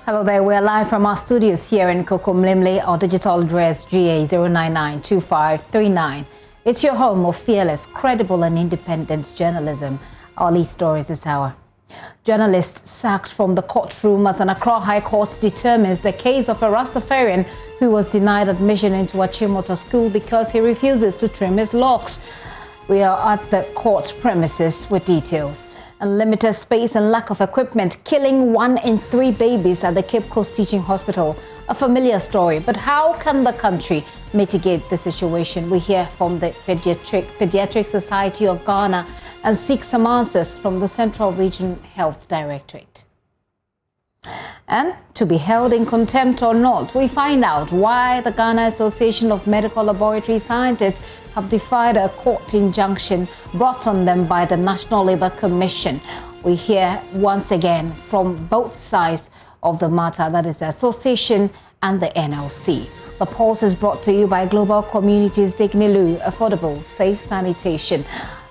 Hello there, we're live from our studios here in Kokomlemle. Our digital address GA0992539. It's your home of fearless, credible and independent journalism. Our lead stories this hour. Journalist sacked from the courtroom as an Accra High Court determines the case of a Rastafarian who was denied admission into Achimota School because he refuses to trim his locks. We are at the court premises with details. Unlimited space and lack of equipment killing 1 in 3 babies at the Cape Coast Teaching Hospital. A familiar story, but how can the country mitigate the situation? We hear from the Pediatric Society of Ghana and seek some answers from the Central Region Health Directorate. And to be held in contempt or not, we find out why the Ghana Association of Medical Laboratory Scientists have defied a court injunction brought on them by the National Labour Commission. We hear once again from both sides of the matter, that is the association and the NLC. The Pulse is brought to you by Global Communities Dignilu, affordable, safe sanitation.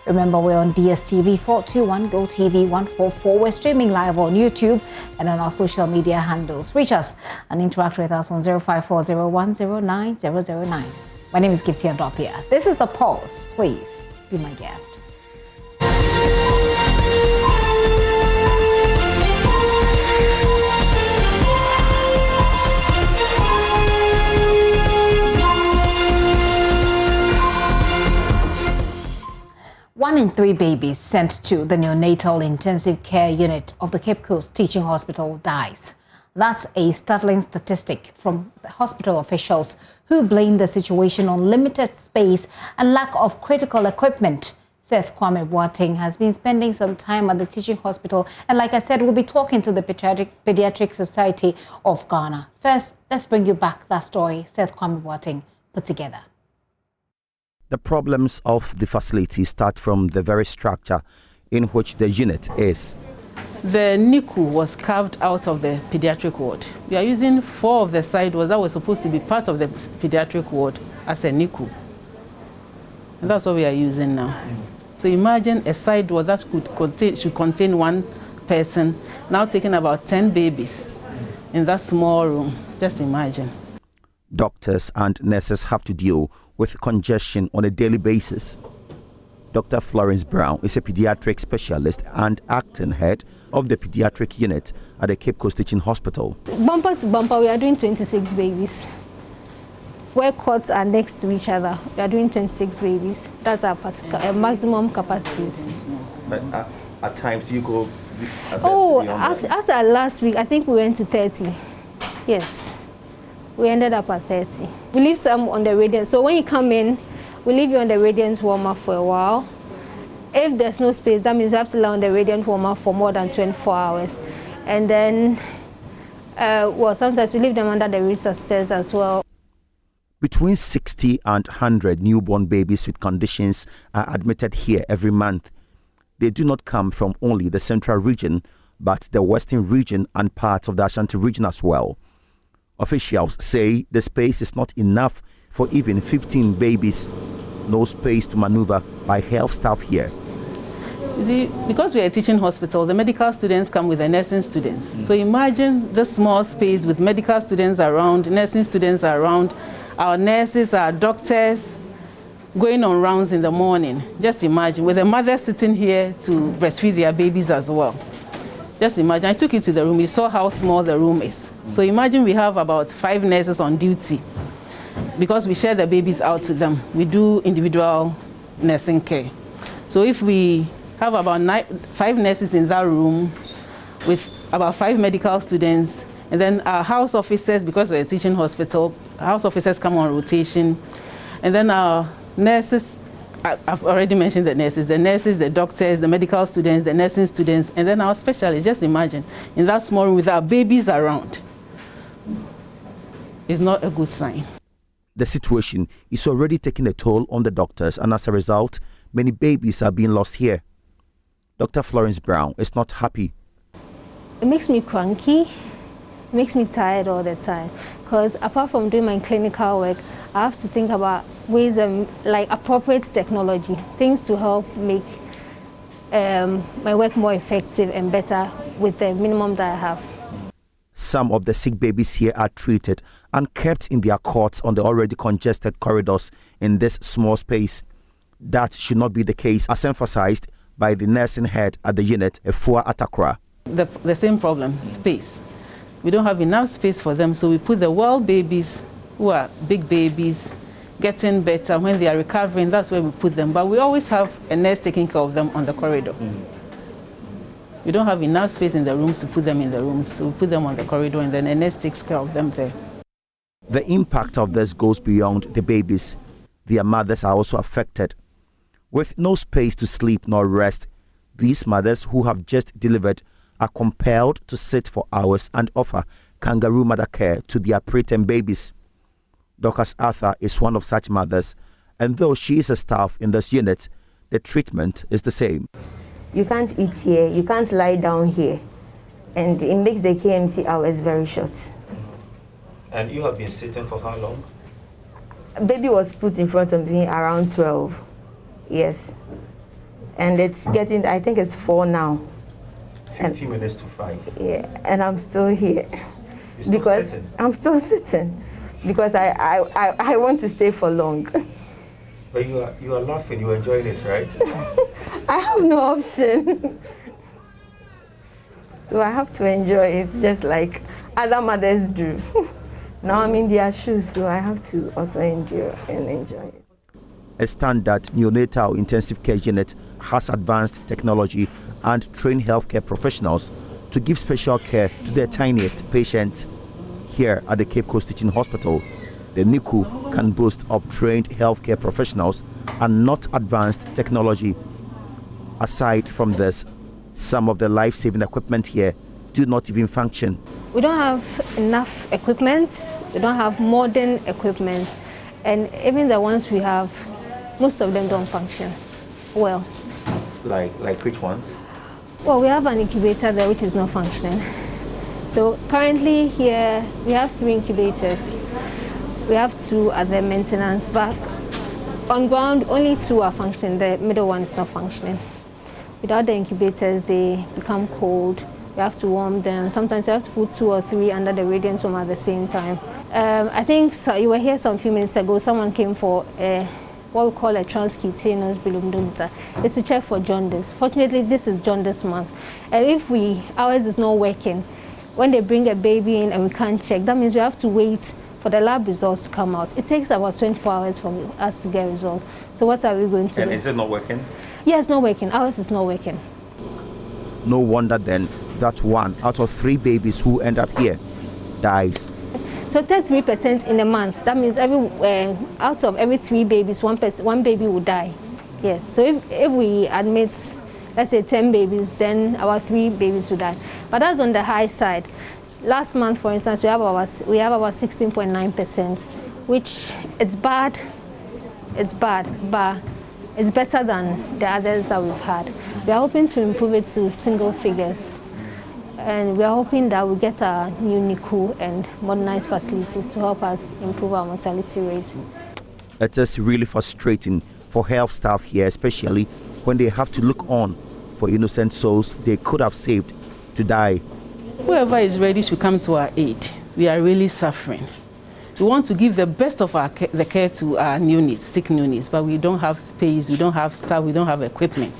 Remember, we're on DSTV 421, GoTV 144. We're streaming live on YouTube and on our social media handles. Reach us and interact with us on 054010909. My name is Gifty Andopia. This is The Pulse. Please be my guest. One in 3 babies sent to the neonatal intensive care unit of the Cape Coast Teaching Hospital dies. That's a startling statistic from the hospital officials who blame the situation on limited space and lack of critical equipment. Seth Kwame Boateng has been spending some time at the teaching hospital, and like I said, we'll be talking to the Pediatric Society of Ghana. First, let's bring you back that story Seth Kwame Boateng put together. The problems of the facility start from the very structure in which the unit is. The NICU was carved out of the pediatric ward. We are using 4 of the side wards that were supposed to be part of the pediatric ward as a NICU. And that's what we are using now. So imagine a side ward that should contain 1 person, now taking about 10 babies in that small room. Just imagine. Doctors and nurses have to deal with congestion on a daily basis. Dr. Florence Brown is a pediatric specialist and acting head of the pediatric unit at the Cape Coast Teaching Hospital. Bumper to bumper, we are doing 26 babies. Where cots are next to each other, we are doing 26 babies. That's our maximum capacities. But at times you go... As our last week, I think we went to 30. Yes. We ended up at 30. We leave some on the radiant. So when you come in, we leave you on the radiant warmer for a while. If there's no space, that means you have to lie on the radiant warmer for more than 24 hours. And then, sometimes we leave them under the resuscitators as well. Between 60 and 100 newborn babies with conditions are admitted here every month. They do not come from only the central region, but the western region and parts of the Ashanti region as well. Officials say the space is not enough for even 15 babies. No space to maneuver by health staff here. You see, because we are a teaching hospital, the medical students come with the nursing students. So imagine this small space with medical students around, nursing students around, our nurses, our doctors going on rounds in the morning. Just imagine, with the mother sitting here to breastfeed their babies as well. Just imagine, I took you to the room, you saw how small the room is. So imagine we have about 5 nurses on duty. Because we share the babies out to them, we do individual nursing care. So if we have about 5 nurses in that room with about 5 medical students, and then our house officers, because we're a teaching hospital, house officers come on rotation, and then our nurses, I've already mentioned the nurses, the doctors, the medical students, the nursing students, and then our specialists. Just imagine, in that small room with our babies around. It's not a good sign. The situation is already taking a toll on the doctors, and as a result, many babies are being lost here. Dr. Florence Brown is not happy. It makes me cranky. It makes me tired all the time. Because apart from doing my clinical work, I have to think about ways like appropriate technology, things to help make my work more effective and better with the minimum that I have. Some of the sick babies here are treated and kept in their cots on the already congested corridors in this small space. That should not be the case, as emphasized by the nursing head at the unit, Efua Atakra. The same problem, space. We don't have enough space for them, so we put the well babies, who are big babies, getting better. When they are recovering, that's where we put them. But we always have a nurse taking care of them on the corridor. We don't have enough space in the rooms to put them in the rooms, so we put them on the corridor, and then a nurse takes care of them there. The impact of this goes beyond the babies. Their mothers are also affected. With no space to sleep nor rest, these mothers who have just delivered are compelled to sit for hours and offer kangaroo mother care to their preterm babies. Dorcas Arthur is one of such mothers, and though she is a staff in this unit, the treatment is the same. You can't eat here, you can't lie down here, and it makes the KMC hours very short. And you have been sitting for how long? Baby was put in front of me around 12, yes. And it's getting, I think it's 4 now. 15 minutes to 5. Yeah, and I'm still here. You're still because sitting? I'm still sitting, because I want to stay for long. But you are laughing, you are enjoying it, right? I have no option. So I have to enjoy it just like other mothers do. Now I'm in their shoes, so I have to also endure and enjoy it. A standard neonatal intensive care unit has advanced technology and trained healthcare professionals to give special care to their tiniest patients. Here at the Cape Coast Teaching Hospital, the NICU can boast of trained healthcare professionals and not advanced technology. Aside from this, some of the life-saving equipment here do not even function. We don't have enough equipment, we don't have modern equipment, and even the ones we have, most of them don't function well. Like which ones? Well, we have an incubator there which is not functioning. So currently here we have 3 incubators. We have 2 at the maintenance, but on ground only 2 are functioning, the middle one is not functioning. Without the incubators, they become cold. We have to warm them. Sometimes you have to put 2 or 3 under the radiant room at the same time. I think you were here some few minutes ago, someone came for what we call a transcutaneous bilirubin. It's to check for jaundice. Fortunately, this is jaundice month. And if ours is not working, when they bring a baby in and we can't check, that means we have to wait for the lab results to come out. It takes about 24 hours for us to get results. So what are we going to do? And is it not working? Yeah, it's not working. Ours is not working. No wonder then that 1 out of 3 babies who end up here dies. So 33% in a month. That means out of every 3 babies, one baby will die. Yes. So if we admit, let's say 10 babies, then about 3 babies will die. But that's on the high side. Last month, for instance, we have about 16.9%, which it's bad, but it's better than the others that we've had. We are hoping to improve it to single figures, and we are hoping that we get a new NICU and modernized facilities to help us improve our mortality rate. It is really frustrating for health staff here, especially when they have to look on for innocent souls they could have saved to die. Whoever is ready should come to our aid. We are really suffering. We want to give the best of the care to our neonates, sick neonates, but we don't have space, we don't have staff, we don't have equipment.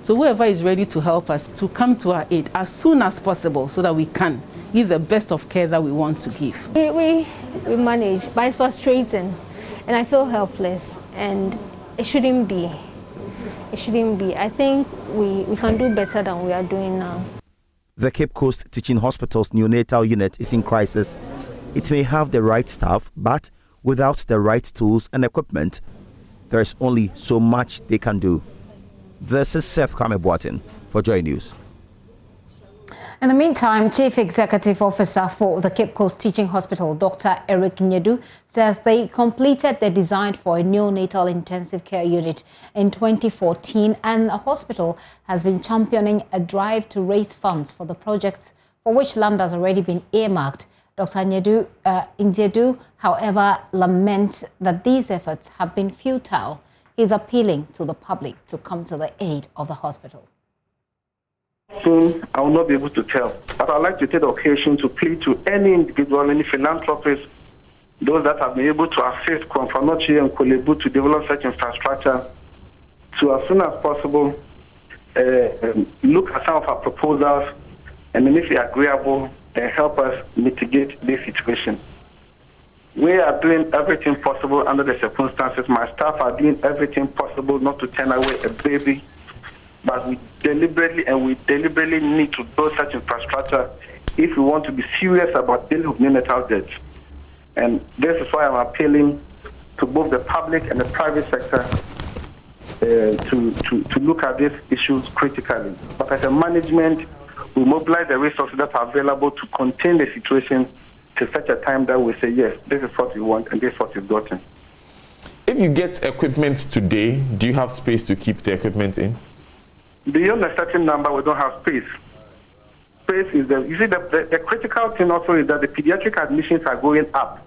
So whoever is ready to help us to come to our aid as soon as possible so that we can give the best of care that we want to give. We manage, but it's frustrating, and I feel helpless, and it shouldn't be. It shouldn't be. I think we can do better than we are doing now. The Cape Coast Teaching Hospital's neonatal unit is in crisis. It may have the right staff, but without the right tools and equipment, there is only so much they can do. This is Seth Kameboatin for JoyNews. In the meantime, Chief Executive Officer for the Cape Coast Teaching Hospital, Dr. Eric Nyedu, says they completed the design for a neonatal intensive care unit in 2014, and the hospital has been championing a drive to raise funds for the project, for which land has already been earmarked. Dr. Nyedu, however, laments that these efforts have been futile. He is appealing to the public to come to the aid of the hospital. Soon, I will not be able to tell. But I'd like to take the occasion to plead to any individual, any philanthropist, those that have been able to assist Kwamfanochi and Kolebu to develop such infrastructure, to as soon as possible look at some of our proposals, and then if they are agreeable, help us mitigate this situation. We are doing everything possible under the circumstances. My staff are doing everything possible not to turn away a baby, but we deliberately need to build such infrastructure if we want to be serious about dealing with neonatal deaths. And this is why I'm appealing to both the public and the private sector to look at these issues critically. But as a management, we mobilize the resources that are available to contain the situation to such a time that we say, yes, this is what we want and this is what we've gotten. If you get equipment today, do you have space to keep the equipment in? Beyond a certain number, we don't have space. Space is the critical thing also is that the pediatric admissions are going up.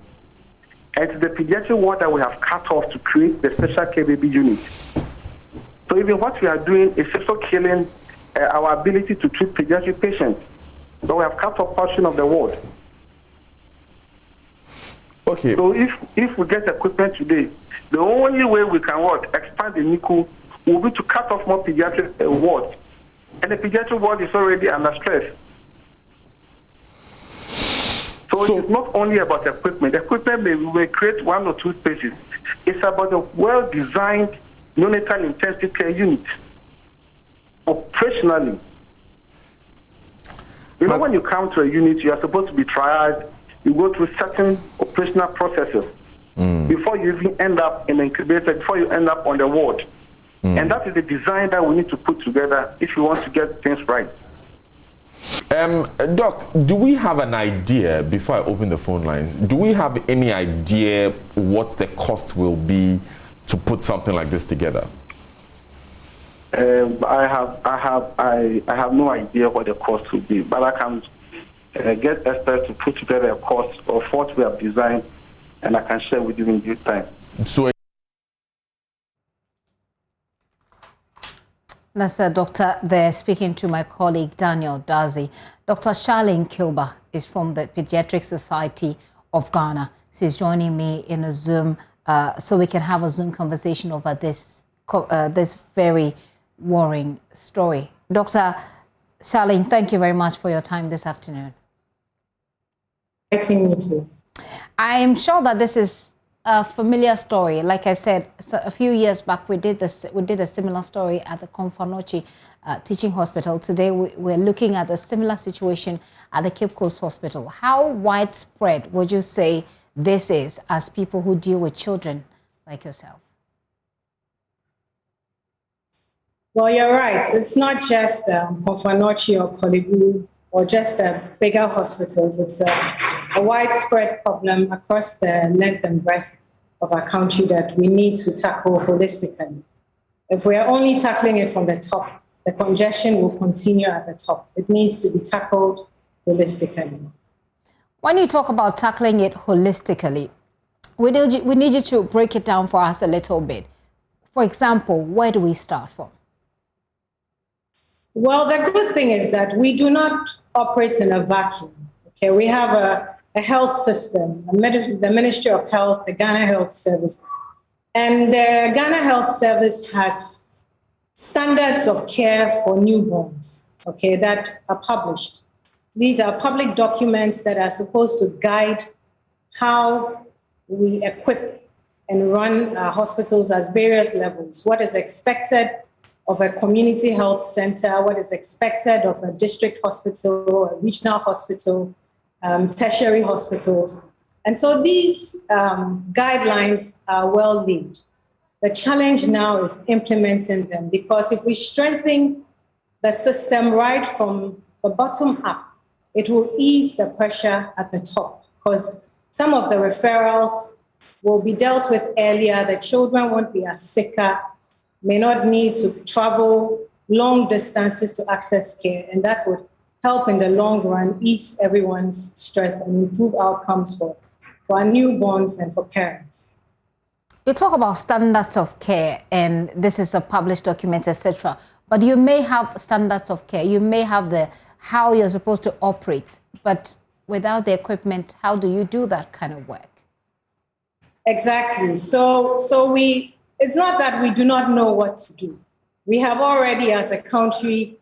And it's the pediatric ward that we have cut off to create the special care baby unit. So even what we are doing is also killing our ability to treat pediatric patients. So we have cut off portion of the ward. Okay. So if we get equipment today, the only way we can expand the NICU will be to cut off more pediatric wards. And the pediatric ward is already under stress. So it's not only about equipment. Equipment may create 1 or 2 spaces. It's about a well-designed neonatal intensive care unit. Operationally. You know, when you come to a unit, you are supposed to be triaged. You go through certain operational processes before you even end up in an incubator, before you end up on the ward. And that is the design that we need to put together if you want to get things right. Doc, do we have an idea, before I open the phone lines, do we have any idea what the cost will be to put something like this together? I have no idea what the cost will be, but I can get experts to put together a cost of what we have designed, and I can share with you in due time. So that's a doctor there speaking to my colleague Daniel Dazi. Dr. Charlene Kilba is from the Pediatric Society of Ghana. She's joining me in a Zoom so we can have a Zoom conversation over this very worrying story. Dr. Charlene, thank you very much for your time this afternoon. I'm sure that this is a familiar story. Like I said, a few years back, we did a similar story at the Komfanochi Teaching Hospital. Today, we're looking at a similar situation at the Cape Coast Hospital. How widespread would you say this is as people who deal with children like yourself? Well, you're right. It's not just Komfanochi or Kolebu or just the bigger hospitals. It's a widespread problem across the length and breadth of our country that we need to tackle holistically. If we are only tackling it from the top, the congestion will continue at the top. It needs to be tackled holistically. When you talk about tackling it holistically, we need you to break it down for us a little bit. For example, where do we start from? Well, the good thing is that we do not operate in a vacuum. Okay, we have a health system, the Ministry of Health, the Ghana Health Service. And the Ghana Health Service has standards of care for newborns, okay, that are published. These are public documents that are supposed to guide how we equip and run our hospitals at various levels. What is expected of a community health center, what is expected of a district hospital, a regional hospital, tertiary hospitals. And so these guidelines are well laid. The challenge now is implementing them, because if we strengthen the system right from the bottom up, it will ease the pressure at the top, because some of the referrals will be dealt with earlier. The children won't be as sicker, may not need to travel long distances to access care, and that would help in the long run ease everyone's stress and improve outcomes for our newborns and for parents. You talk about standards of care, and this is a published document, etc. But you may have standards of care. You may have the how you're supposed to operate. But without the equipment, how do you do that kind of work? Exactly. So it's not that we do not know what to do. We have already, as a country,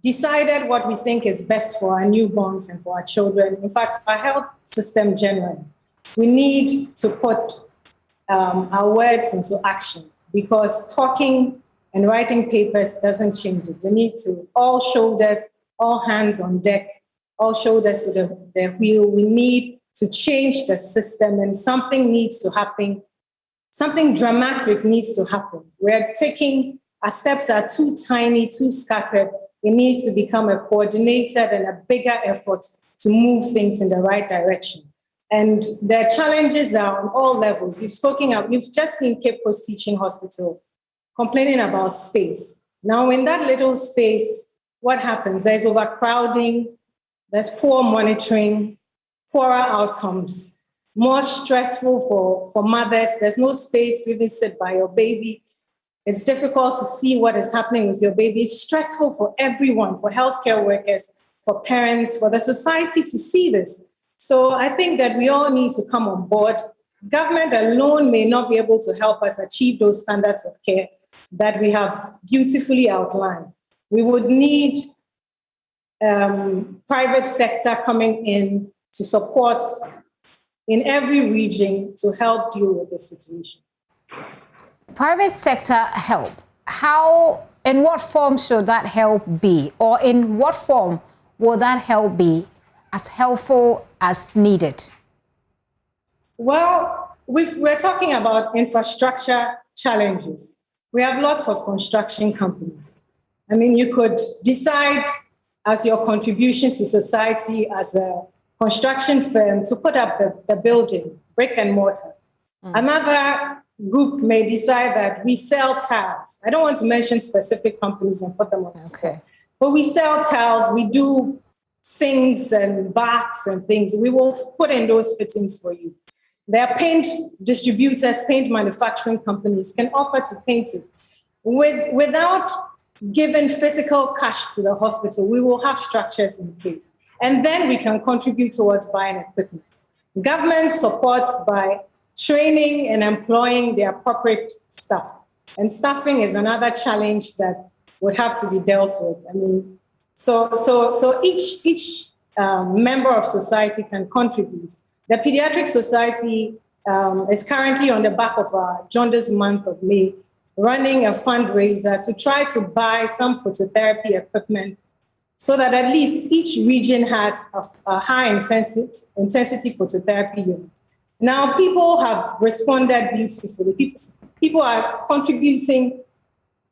decided what we think is best for our newborns and for our children. In fact, our health system generally. We need to put our words into action, because talking and writing papers doesn't change it. We need to all shoulders, all hands on deck, all shoulders to the wheel. We need to change the system, and something needs to happen. Something dramatic needs to happen. Our steps are too tiny, too scattered. It needs to become a coordinated and a bigger effort to move things in the right direction. And the challenges are on all levels. You've just seen Cape Coast Teaching Hospital complaining about space. Now, in that little space, what happens? There's overcrowding, there's poor monitoring, poorer outcomes, more stressful for mothers. There's no space to even sit by your baby. It's difficult to see what is happening with your baby. It's stressful for everyone, for healthcare workers, for parents, for the society to see this. So I think that we all need to come on board. Government alone may not be able to help us achieve those standards of care that we have beautifully outlined. We would need private sector coming in to support in every region to help deal with the situation. Private sector help. How, in what form should that help be? Or in what form will that help be as helpful as needed? Well, we're talking about infrastructure challenges. We have lots of construction companies. I mean, you could decide as your contribution to society as a construction firm to put up the building, brick and mortar. Another group may decide that we sell tiles. I don't want to mention specific companies and put them on the spot, but we sell tiles, we do sinks and baths and things. We will put in those fittings for you. There are paint distributors, paint manufacturing companies can offer to paint it. Without giving physical cash to the hospital, we will have structures in place. And then we can contribute towards buying equipment. Government supports by training and employing the appropriate staff. And staffing is another challenge that would have to be dealt with. I mean, so each member of society can contribute. The Pediatric Society is currently on the back of our Jaundice month of May, running a fundraiser to try to buy some phototherapy equipment so that at least each region has a high intensity phototherapy unit. Now, people have responded beautifully. People are contributing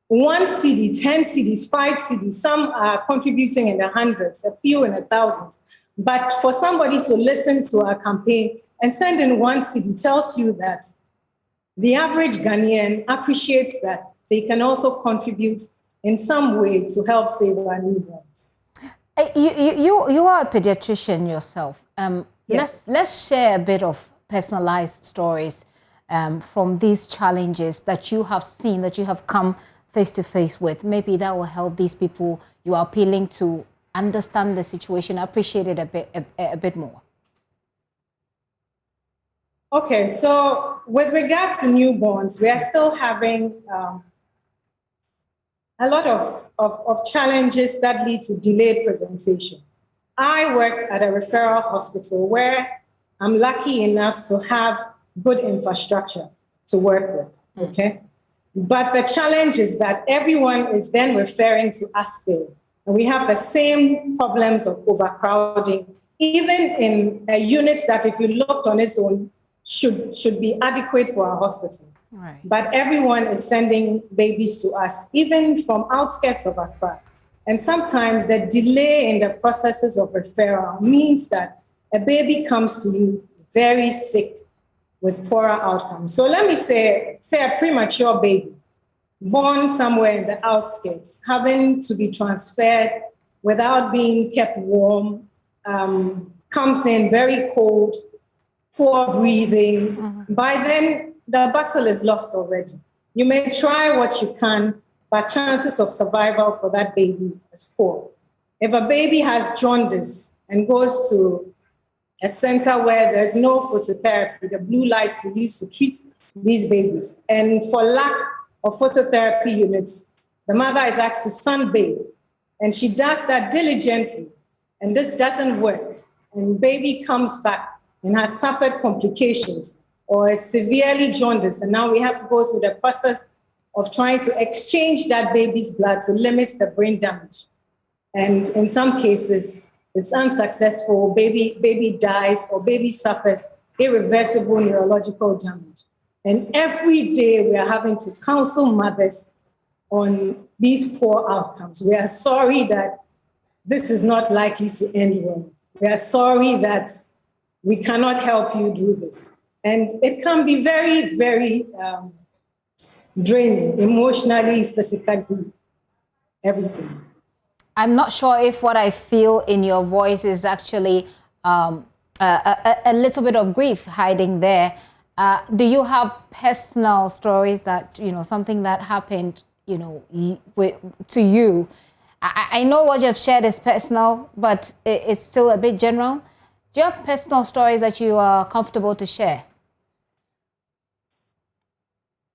1 CD, 10 CDs, 5 CDs. Some are contributing in the hundreds, a few in the thousands. But for somebody to listen to our campaign and send in 1 CD tells you that the average Ghanaian appreciates that they can also contribute in some way to help save our newborns. You are a pediatrician yourself. Yes. Let's share a bit of personalized stories from these challenges that you have seen, that you have come face to face with. Maybe that will help these people you are appealing to understand the situation, appreciate it a bit more. Okay, so with regards to newborns, we are still having a lot of challenges that lead to delayed presentation. I work at a referral hospital where I'm lucky enough to have good infrastructure to work with, okay? But the challenge is that everyone is then referring to us there. And we have the same problems of overcrowding, even in a unit that if you looked on its own, should be adequate for our hospital. Right. But everyone is sending babies to us, even from outskirts of Accra. And sometimes the delay in the processes of referral means that a baby comes to you very sick with poorer outcomes. So let me say a premature baby born somewhere in the outskirts, having to be transferred without being kept warm, comes in very cold, poor breathing. Mm-hmm. By then, the battle is lost already. You may try what you can, but chances of survival for that baby is poor. If a baby has jaundice and goes to a center where there's no phototherapy, the blue lights we use to treat these babies, and for lack of phototherapy units, the mother is asked to sunbathe, and she does that diligently, and this doesn't work, and baby comes back and has suffered complications or is severely jaundiced, and now we have to go through the process of trying to exchange that baby's blood to limit the brain damage. And in some cases, it's unsuccessful, baby dies, or baby suffers irreversible neurological damage. And every day we are having to counsel mothers on these poor outcomes. We are sorry that this is not likely to end well. We are sorry that we cannot help you do this. And it can be very, very draining, emotionally, physically, everything. I'm not sure if what I feel in your voice is actually a little bit of grief hiding there. Do you have personal stories that, something that happened, to you? I know what you've shared is personal, but it's still a bit general. Do you have personal stories that you are comfortable to share?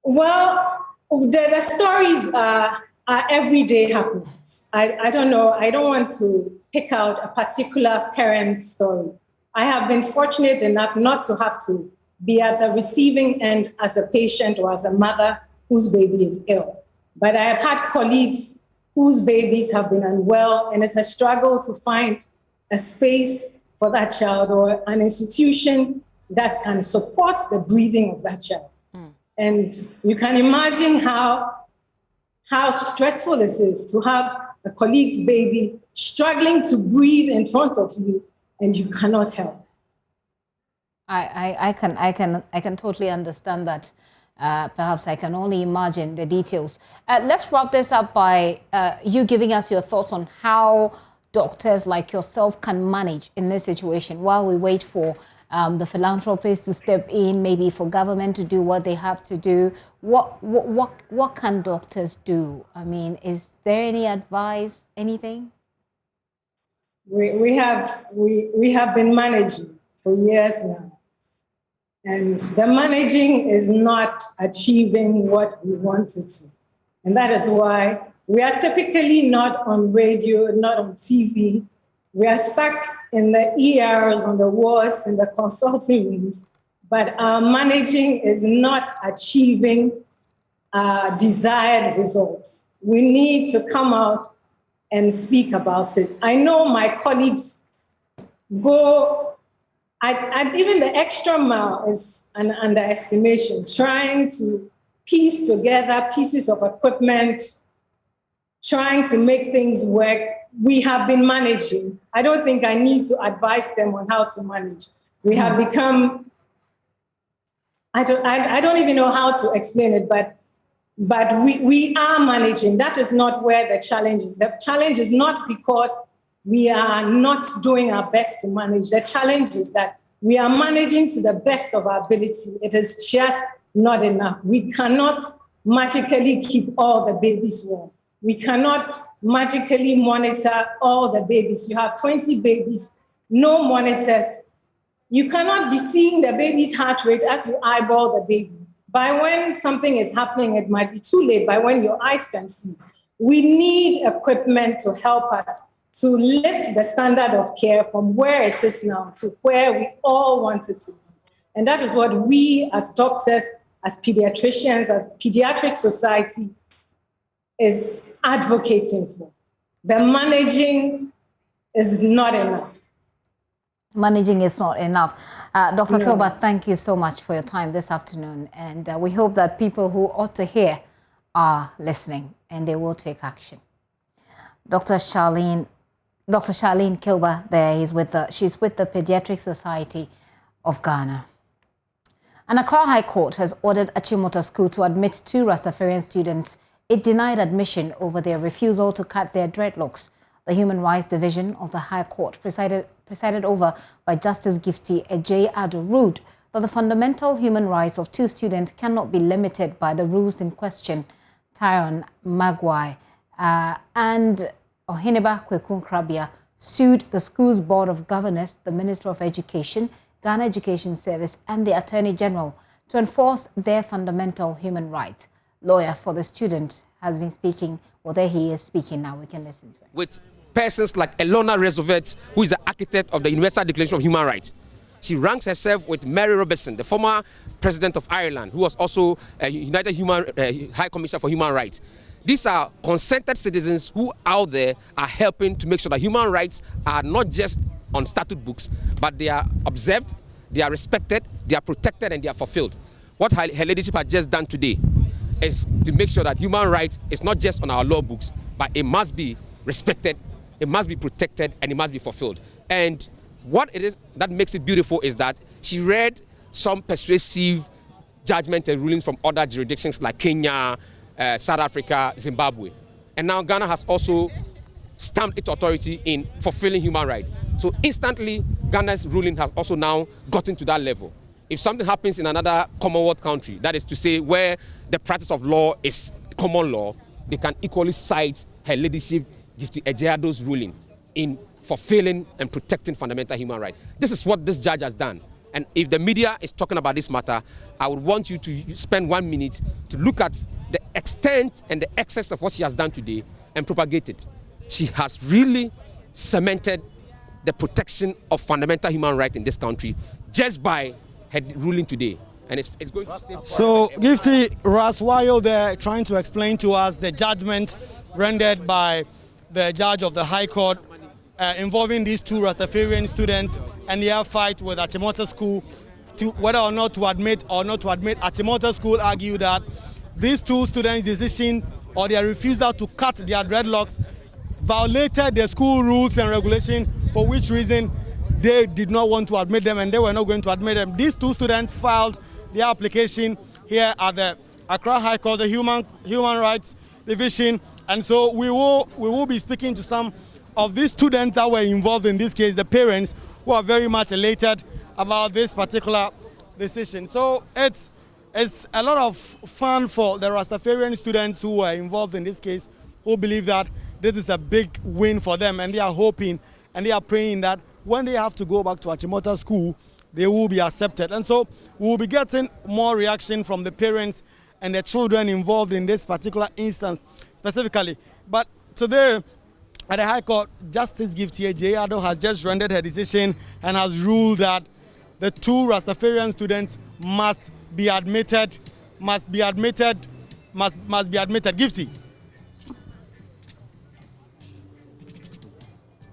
Well, the stories are everyday happenings. I don't know. I don't want to pick out a particular parent's story. I have been fortunate enough not to have to be at the receiving end as a patient or as a mother whose baby is ill. But I have had colleagues whose babies have been unwell, and it's a struggle to find a space for that child or an institution that can support the breathing of that child. And you can imagine how stressful it is to have a colleague's baby struggling to breathe in front of you and you cannot help. I can totally understand that. Perhaps I can only imagine the details. Let's wrap this up by you giving us your thoughts on how doctors like yourself can manage in this situation while we wait for the philanthropists to step in, maybe for government to do what they have to do. What can doctors do? I mean, is there any advice, anything? We have been managing for years now. And the managing is not achieving what we wanted to. And that is why we are typically not on radio, not on TV. We are stuck in the ERs, on the wards, in the consulting rooms, but our managing is not achieving desired results. We need to come out and speak about it. I know my colleagues go, even the extra mile is an underestimation, trying to piece together pieces of equipment, trying to make things work. We have been managing. I don't think I need to advise them on how to manage. We have become, I don't even know how to explain it, but we are managing. That is not where the challenge is. The challenge is not because we are not doing our best to manage. The challenge is that we are managing to the best of our ability. It is just not enough. We cannot magically keep all the babies warm. We cannot magically monitor all the babies. You have 20 babies, no monitors. You cannot be seeing the baby's heart rate as you eyeball the baby. By when something is happening, it might be too late, by when your eyes can see. We need equipment to help us to lift the standard of care from where it is now to where we all want it to be. And that is what we as doctors, as pediatricians, as Pediatric Society is advocating for. The managing is not enough. Managing is not enough. Dr. Kilba, thank you so much for your time this afternoon. And we hope that people who ought to hear are listening and they will take action. Dr. Charlene Kilba there, she's with the Pediatric Society of Ghana. An Accra High Court has ordered Achimota School to admit 2 Rastafarian students it denied admission over their refusal to cut their dreadlocks. The Human Rights Division of the High Court, presided over by Justice Gifty Ejay Ado, ruled that the fundamental human rights of 2 students cannot be limited by the rules in question, Tyrone Maguire and Ohineba Kwekun Krabia sued the school's Board of Governors, the Minister of Education, Ghana Education Service, and the Attorney General to enforce their fundamental human rights. Lawyer for the student has been speaking, or there he is speaking now. We can listen to it. With persons like Elona Roosevelt, who is the architect of the Universal Declaration of Human Rights. She ranks herself with Mary Robertson, the former president of Ireland, who was also a United High Commissioner for Human Rights. These are consented citizens who out there are helping to make sure that human rights are not just on statute books, but they are observed, they are respected, they are protected, and they are fulfilled. What her ladyship has just done today is to make sure that human rights is not just on our law books, but it must be respected, it must be protected, and it must be fulfilled. And what it is that makes it beautiful is that she read some persuasive judgment and rulings from other jurisdictions like Kenya, South Africa, Zimbabwe. And now Ghana has also stamped its authority in fulfilling human rights. So instantly, Ghana's ruling has also now gotten to that level. If something happens in another Commonwealth country, that is to say where the practice of law is common law, they can equally cite her ladyship, Gifty Ejeado's ruling in fulfilling and protecting fundamental human rights. This is what this judge has done. And if the media is talking about this matter, I would want you to spend 1 minute to look at the extent and the excess of what she has done today and propagate it. She has really cemented the protection of fundamental human rights in this country just by her ruling today. And it's going to stay. So, Gifty, Ras, while they're trying to explain to us the judgment rendered by the judge of the High Court involving these two Rastafarian students and their fight with Achimota School, to whether or not to admit Achimota School argue that these two students' decision or their refusal to cut their dreadlocks violated the school rules and regulations, for which reason they did not want to admit them and they were not going to admit them. These two students filed their application here at the Accra High Court, the Human Rights Division, and so we will be speaking to some of these students that were involved in this case, the parents, who are very much elated about this particular decision. So it's a lot of fun for the Rastafarian students who were involved in this case, who believe that this is a big win for them, and they are hoping and they are praying that when they have to go back to Achimota School, they will be accepted. And so we will be getting more reaction from the parents and the children involved in this particular instance specifically. But today, at the High Court, Justice Gifty Ejeado has just rendered her decision and has ruled that the two Rastafarian students must be admitted. Gifty.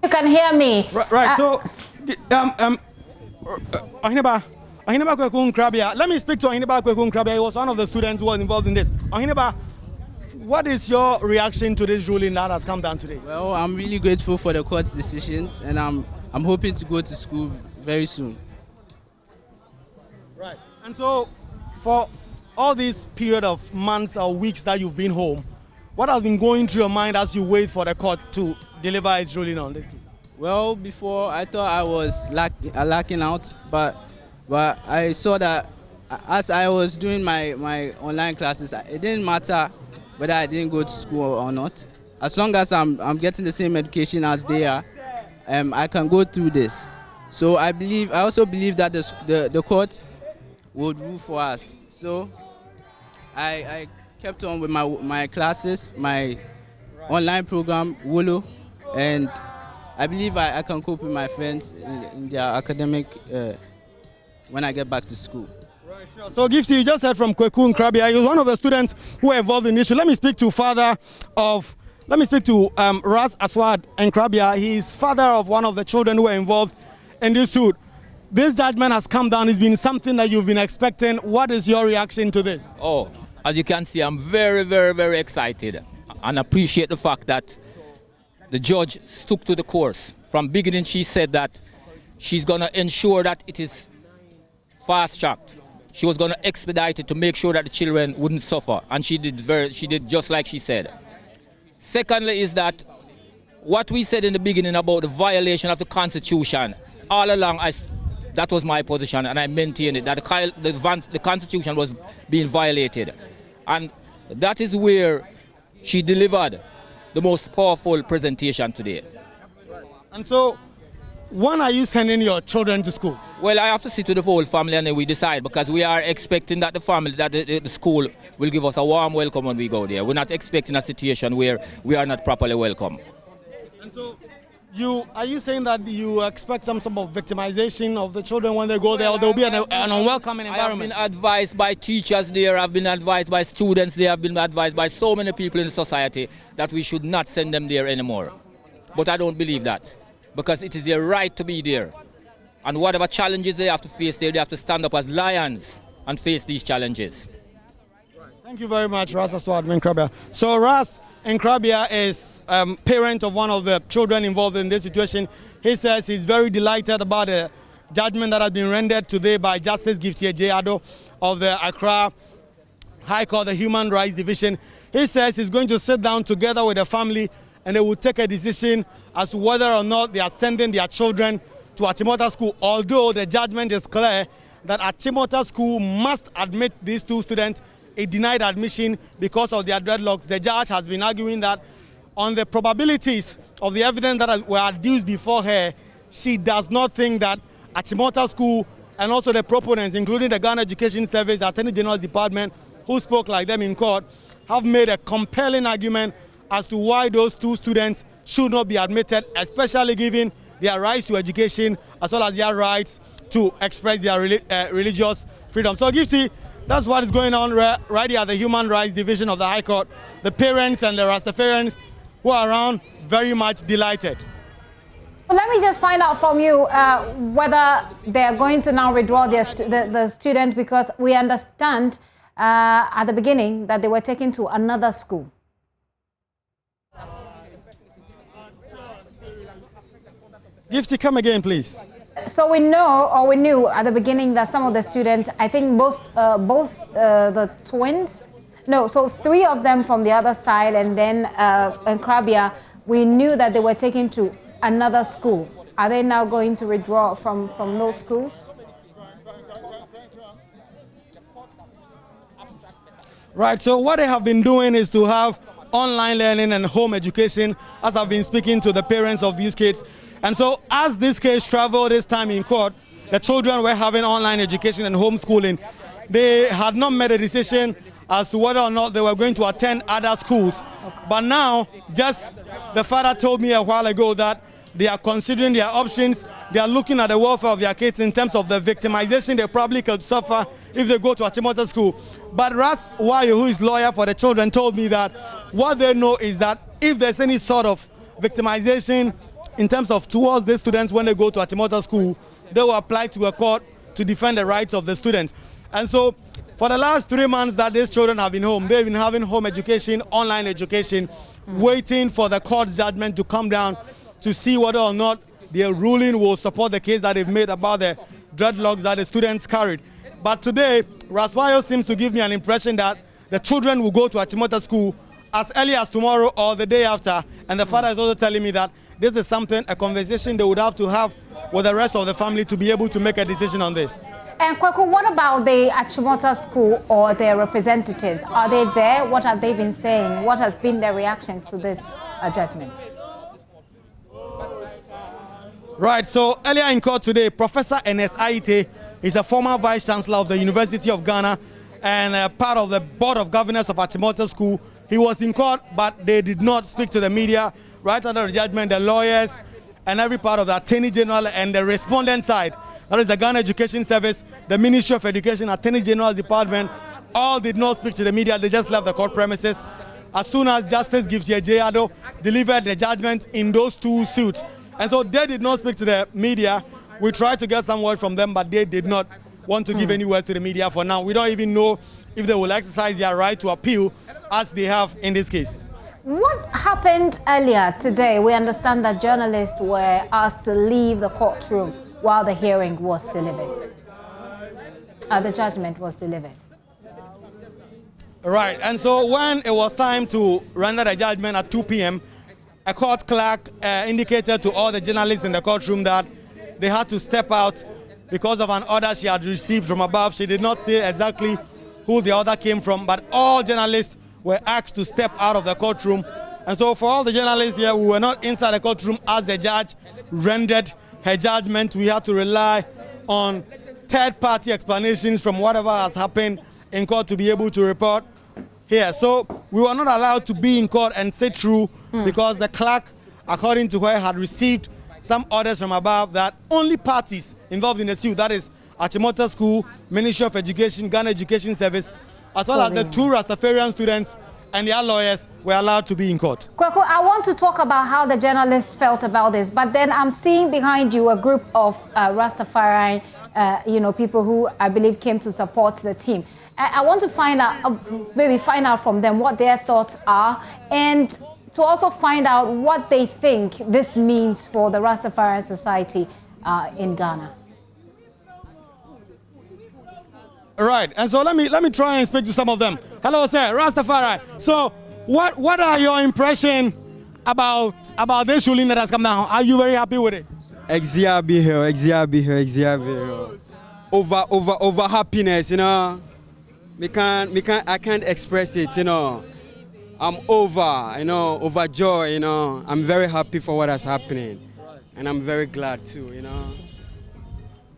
You can hear me. Right. So, Ohineba Kwekun Krabia. Let me speak to Ohineba Kwekun Krabia. He was one of the students who was involved in this. Ohineba, what is your reaction to this ruling that has come down today? Well, I'm really grateful for the court's decisions, and I'm hoping to go to school very soon. Right. And so, for all this period of months or weeks that you've been home, what has been going through your mind as you wait for the court to deliver its ruling on this case? Well, before I thought I was lacking out, but I saw that as I was doing my online classes, it didn't matter whether I didn't go to school or not. As long as I'm getting the same education as they are, I can go through this. So I also believe that the court would rule for us. So I kept on with my classes, my online program, Wolo, and I believe I can cope with my friends in their academic when I get back to school. Right, sure. So, Gifty, you just heard from Kwekun Krabia. He was one of the students who were involved in this issue. Let me speak to Ras Aswad and Krabia. He's father of one of the children who were involved in this suit. This judgment has come down. It's been something that you've been expecting. What is your reaction to this? Oh, as you can see, I'm very, very, very excited and appreciate the fact that the judge stuck to the course. From beginning, she said that she's going to ensure that it is fast-tracked. She was going to expedite it to make sure that the children wouldn't suffer, and she did just like she said. Secondly is that what we said in the beginning about the violation of the Constitution, all along that was my position, and I maintained it, that the Constitution was being violated. And that is where she delivered. the most powerful presentation today. And so, when are you sending your children to school? Well, I have to sit with the whole family and then we decide, because we are expecting that the family, that the school will give us a warm welcome when we go there. We're not expecting a situation where we are not properly welcome. And so, are you saying that you expect some sort of victimization of the children when they go there, or there will be an unwelcoming environment? I have been advised by teachers there, I've been advised by students there, I've been advised by so many people in society that we should not send them there anymore. But I don't believe that, because it is their right to be there. And whatever challenges they have to face there, they have to stand up as lions and face these challenges. Thank you very much, Ras Nkrabia. So Ras Nkrabia is parent of one of the children involved in this situation. He says he's very delighted about the judgment that has been rendered today by Justice Gifty Ado of the Accra High Court, the Human Rights Division. He says he's going to sit down together with the family and they will take a decision as to whether or not they are sending their children to Achimota School, although the judgment is clear that Achimota School must admit these two students. It denied admission because of their dreadlocks. The judge has been arguing that on the probabilities of the evidence that were adduced before her, she does not think that Achimota School and also the proponents, including the Ghana Education Service, the Attorney General's Department, who spoke like them in court, have made a compelling argument as to why those two students should not be admitted, especially given their rights to education as well as their rights to express their religious freedom. So, Gifty, that's what is going on right here at the Human Rights Division of the High Court. The parents and the Rastafarians who are around very much delighted. Well, let me just find out from you whether they are going to now withdraw the students, because we understand at the beginning that they were taken to another school. Gifty, come again, please. So we know, or we knew at the beginning, that some of the students, I think both the twins, no, so 3 of them from the other side, and then Nkrabia, we knew that they were taken to another school. Are they now going to withdraw from those schools? Right, so what they have been doing is to have online learning and home education, as I've been speaking to the parents of these kids. And so as this case traveled this time in court, the children were having online education and homeschooling. They had not made a decision as to whether or not they were going to attend other schools. But now, just the father told me a while ago that they are considering their options. They are looking at the welfare of their kids in terms of the victimization they probably could suffer if they go to Achimota School. But Ras Wayo, who is lawyer for the children, told me that what they know is that if there's any sort of victimization in terms of towards the students when they go to Achimota School, they will apply to a court to defend the rights of the students. And so for the last 3 months that these children have been home, they've been having home education, online education, waiting for the court's judgment to come down to see whether or not their ruling will support the case that they've made about the dreadlocks that the students carried. But today, Raswayo seems to give me an impression that the children will go to Achimota School as early as tomorrow or the day after. And the father is also telling me that this is something, a conversation they would have to have with the rest of the family to be able to make a decision on this. And Kwaku, what about the Achimota School or their representatives? Are they there? What have they been saying? What has been their reaction to this judgment? Right, so earlier in court today, Professor Ernest Aite is a former Vice Chancellor of the University of Ghana and part of the Board of Governors of Achimota School. He was in court, but they did not speak to the media. Right under the judgment, the lawyers and every part of the Attorney General and the respondent side, that is the Ghana Education Service, the Ministry of Education, Attorney General's Department, all did not speak to the media. They just left the court premises. As soon as Justice Gifty Ado delivered the judgment in those 2 suits. And so they did not speak to the media. We tried to get some word from them, but they did not want to give any word to the media for now. We don't even know if they will exercise their right to appeal as they have in this case. What happened earlier today? We understand that journalists were asked to leave the courtroom while the hearing was delivered. The judgment was delivered. Right, and so when it was time to render the judgment at 2 p.m., a court clerk indicated to all the journalists in the courtroom that they had to step out because of an order she had received from above. She did not say exactly who the order came from, but all journalists were asked to step out of the courtroom And so for all the journalists here, we were not inside the courtroom as the judge rendered her judgment. We had to rely on third-party explanations from whatever has happened in court to be able to report here. So we were not allowed to be in court and sit through because the clerk, according to her, had received some orders from above that only parties involved in the suit, that is Achimota School, Ministry of Education, Ghana Education Service, as well as the 2 Rastafarian students and their lawyers were allowed to be in court. Kweku, I want to talk about how the journalists felt about this, but then I'm seeing behind you a group of Rastafarian, people who I believe came to support the team. I want to find out, maybe find out from them what their thoughts are, and to also find out what they think this means for the Rastafarian society in Ghana. Right, and so let me try and speak to some of them. Hello, sir, Rastafari. So, what are your impressions about this ruling that has come down? Are you very happy with it? Over happiness, I can't express it, I'm over joy, I'm very happy for what is happening, and I'm very glad too,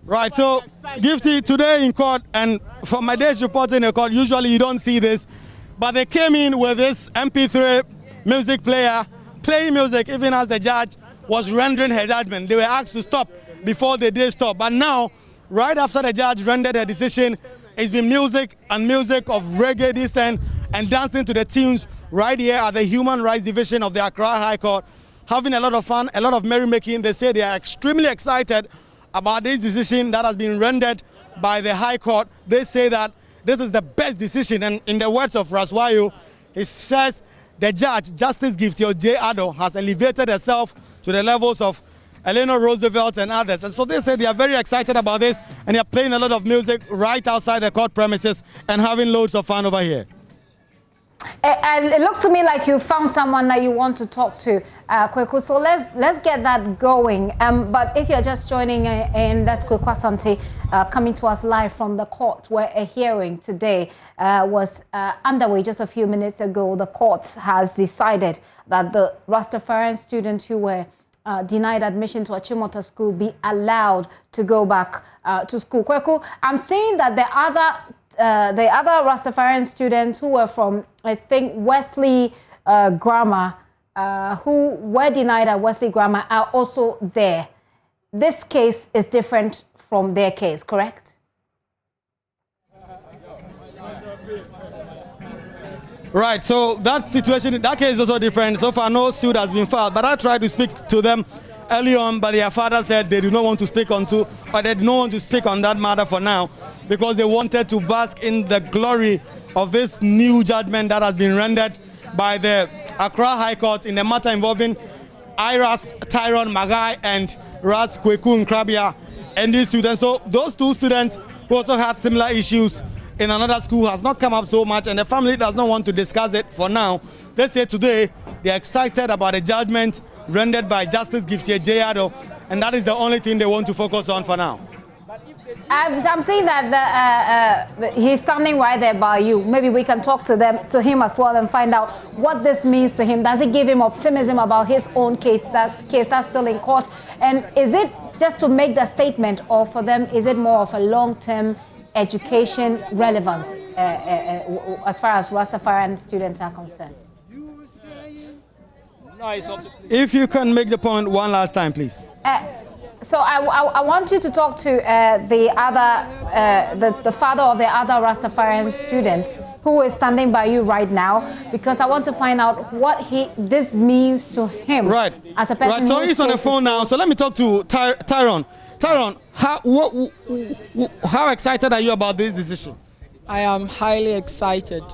Right, so Gifty, today in court, and for my days reporting in court, usually you don't see this, but they came in with this MP3 music player, playing music even as the judge was rendering her judgment. They were asked to stop before they did stop, but now, right after the judge rendered her decision, it's been music of reggae descent and dancing to the tunes right here at the Human Rights Division of the Accra High Court, having a lot of fun, a lot of merrymaking. They say they are extremely excited about this decision that has been rendered by the High Court. They say that this is the best decision, and in the words of Raswayo, he says the judge, Justice Gifty J. Ado, has elevated herself to the levels of Eleanor Roosevelt and others. And so they say they are very excited about this, and they are playing a lot of music right outside the court premises and having loads of fun over here. And it looks to me like you found someone that you want to talk to, Kweku. So let's get that going. But if you're just joining in, that's Kweku Asante coming to us live from the court, where a hearing today was underway just a few minutes ago. The court has decided that the Rastafarian students who were denied admission to Achimota School be allowed to go back to school. Kweku, I'm seeing that the other Rastafarian students who were from, I think, Wesley Grammar, who were denied at Wesley Grammar, are also there. This case is different from their case, correct? Right, so that situation, that case is also different. So far, no suit has been filed, but I tried to speak to them early on, but their father said they do not want to speak on that matter for now, because they wanted to bask in the glory of this new judgment that has been rendered by the Accra High Court in the matter involving Iras Tyrone Magai and Ras Kweku Nkrabia and these students. So those 2 students who also had similar issues in another school has not come up so much, and the family does not want to discuss it for now. They say today they are excited about the judgment rendered by Justice Gifty J. Ado, and that is the only thing they want to focus on for now. I'm seeing that he's standing right there by you. Maybe we can talk to him as well and find out what this means to him. Does it give him optimism about his own case that's still in court? And is it just to make the statement, or for them, is it more of a long-term education relevance as far as Rastafarian students are concerned? If you can make the point one last time, please. So I want you to talk to the father of the other Rastafarian students who is standing by you right now, because I want to find out what this means to him. Right. As a person. Right. So he's on the phone now. So let me talk to Tyrone. Tyrone, how excited are you about this decision? I am highly excited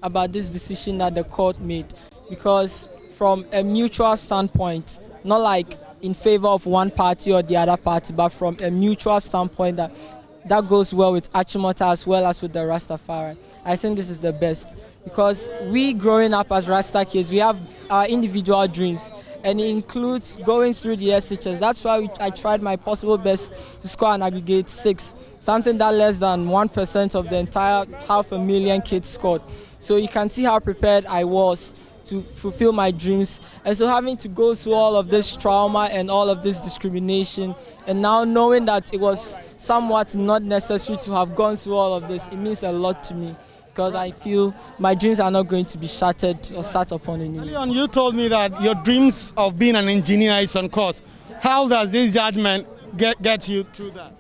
about this decision that the court made, because from a mutual standpoint, not like in favor of one party or the other party, but from a mutual standpoint that goes well with Achimota as well as with the Rastafarian. I think this is the best, because we growing up as Rasta kids, we have our individual dreams, and it includes going through the SHS. That's why I tried my possible best to score an aggregate 6, something that less than 1% of the entire 500,000 kids scored. So you can see how prepared I was to fulfill my dreams. And so having to go through all of this trauma and all of this discrimination, and now knowing that it was somewhat not necessary to have gone through all of this, it means a lot to me, because I feel my dreams are not going to be shattered or sat upon anymore. Leon, you told me that your dreams of being an engineer is on course. How does this judgment get you through that?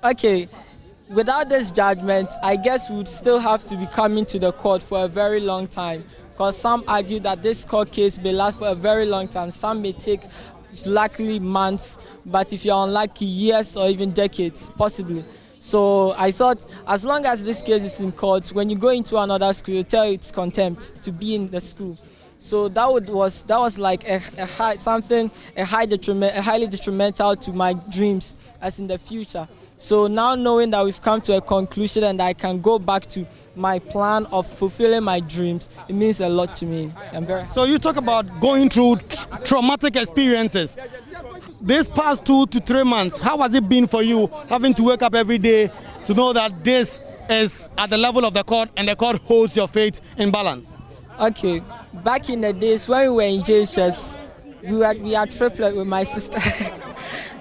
Okay, without this judgment, I guess we would still have to be coming to the court for a very long time, because some argue that this court case may last for a very long time. Some may take likely months, but if you're unlucky, years or even decades, possibly. So I thought, as long as this case is in court, when you go into another school, you tell it's contempt to be in the school. So that was like highly detrimental to my dreams as in the future. So now knowing that we've come to a conclusion and I can go back to my plan of fulfilling my dreams, it means a lot to me. I'm very happy. So you talk about going through traumatic experiences. This past 2 to 3 months, how has it been for you, having to wake up every day to know that this is at the level of the court and the court holds your fate in balance? Okay, back in the days when we were in JHS, we are triplet with my sister.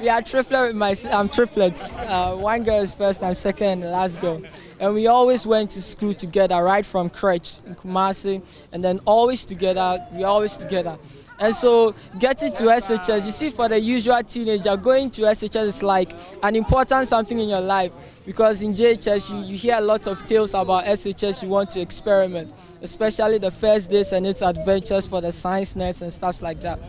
We are triplet with my triplets. One girl is first, I'm second, and the last girl. And we always went to school together, right from crèche in Kumasi, and then always together. We always together. And so getting to SHS, you see, for the usual teenager, going to SHS is like an important something in your life, because in JHS you hear a lot of tales about SHS. You want to experiment, especially the first days and its adventures for the science nerds and stuff like that.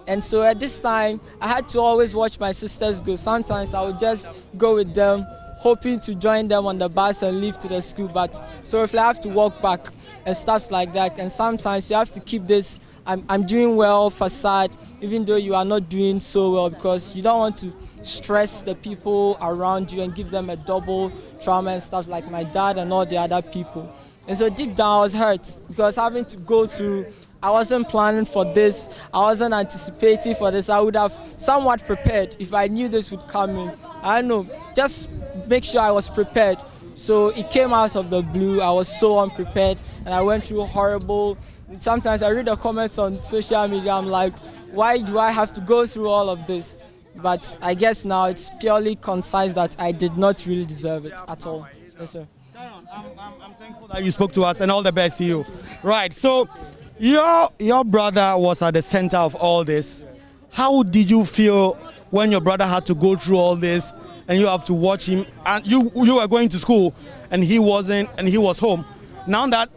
And so at this time, I had to always watch my sisters go. Sometimes I would just go with them, hoping to join them on the bus and leave to the school. But so if I have to walk back and stuff like that, and sometimes you have to keep this I'm doing well facade, even though you are not doing so well, because you don't want to stress the people around you and give them a double trauma and stuff like my dad and all the other people. And so deep down I was hurt, because having to go through, I wasn't planning for this, I wasn't anticipating for this. I would have somewhat prepared if I knew this would come in. I don't know, just make sure I was prepared. So it came out of the blue. I was so unprepared and I went through horrible. Sometimes I read the comments on social media, I'm like, why do I have to go through all of this? But I guess now it's purely concise that I did not really deserve it at all. Yes, sir. I'm thankful that you spoke to us, and all the best to you. Right, so your brother was at the center of all this. How did you feel when your brother had to go through all this and you have to watch him, and you were going to school and he wasn't, and he was home? Now that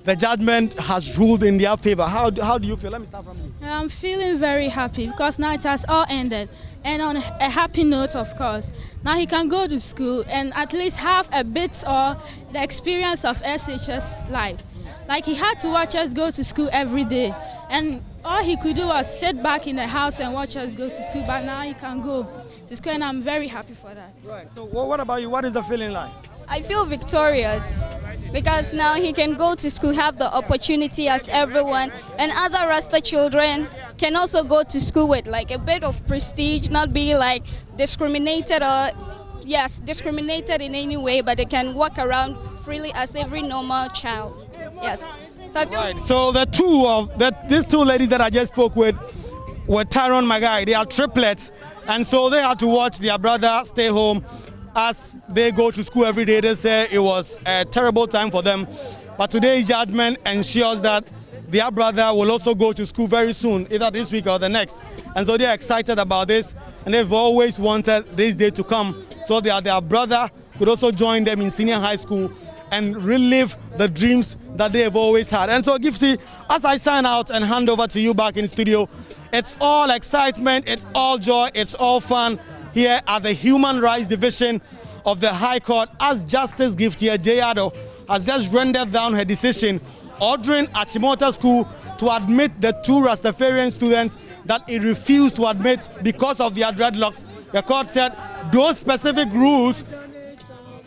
the judgment has ruled in their favor, how do you feel? Let me start from you. I'm feeling very happy, because now it has all ended, and on a happy note, of course. Now he can go to school and at least have a bit or the experience of SHS life. Like, he had to watch us go to school every day, and all he could do was sit back in the house and watch us go to school, but now he can go to school, and I'm very happy for that. Right, so what about you? What is the feeling like? I feel victorious, because now he can go to school, have the opportunity as everyone, and other Rasta children can also go to school with like a bit of prestige, not be like discriminated discriminated in any way, but they can walk around freely as every normal child. Yes. So I feel right. So these two ladies that I just spoke with were Tyrone Magai. They are triplets, and so they had to watch their brother stay home as they go to school every day. They say it was a terrible time for them, but today's judgment ensures that their brother will also go to school very soon, either this week or the next. And so they're excited about this, and they've always wanted this day to come so that their brother could also join them in senior high school and relive the dreams that they have always had. And so, Gipsy, as I sign out and hand over to you back in studio, it's all excitement, it's all joy, it's all fun here at the Human Rights Division of the High Court, as Justice Giftia Jayado has just rendered down her decision ordering Achimota School to admit the 2 Rastafarian students that it refused to admit because of their dreadlocks. The court said those specific rules,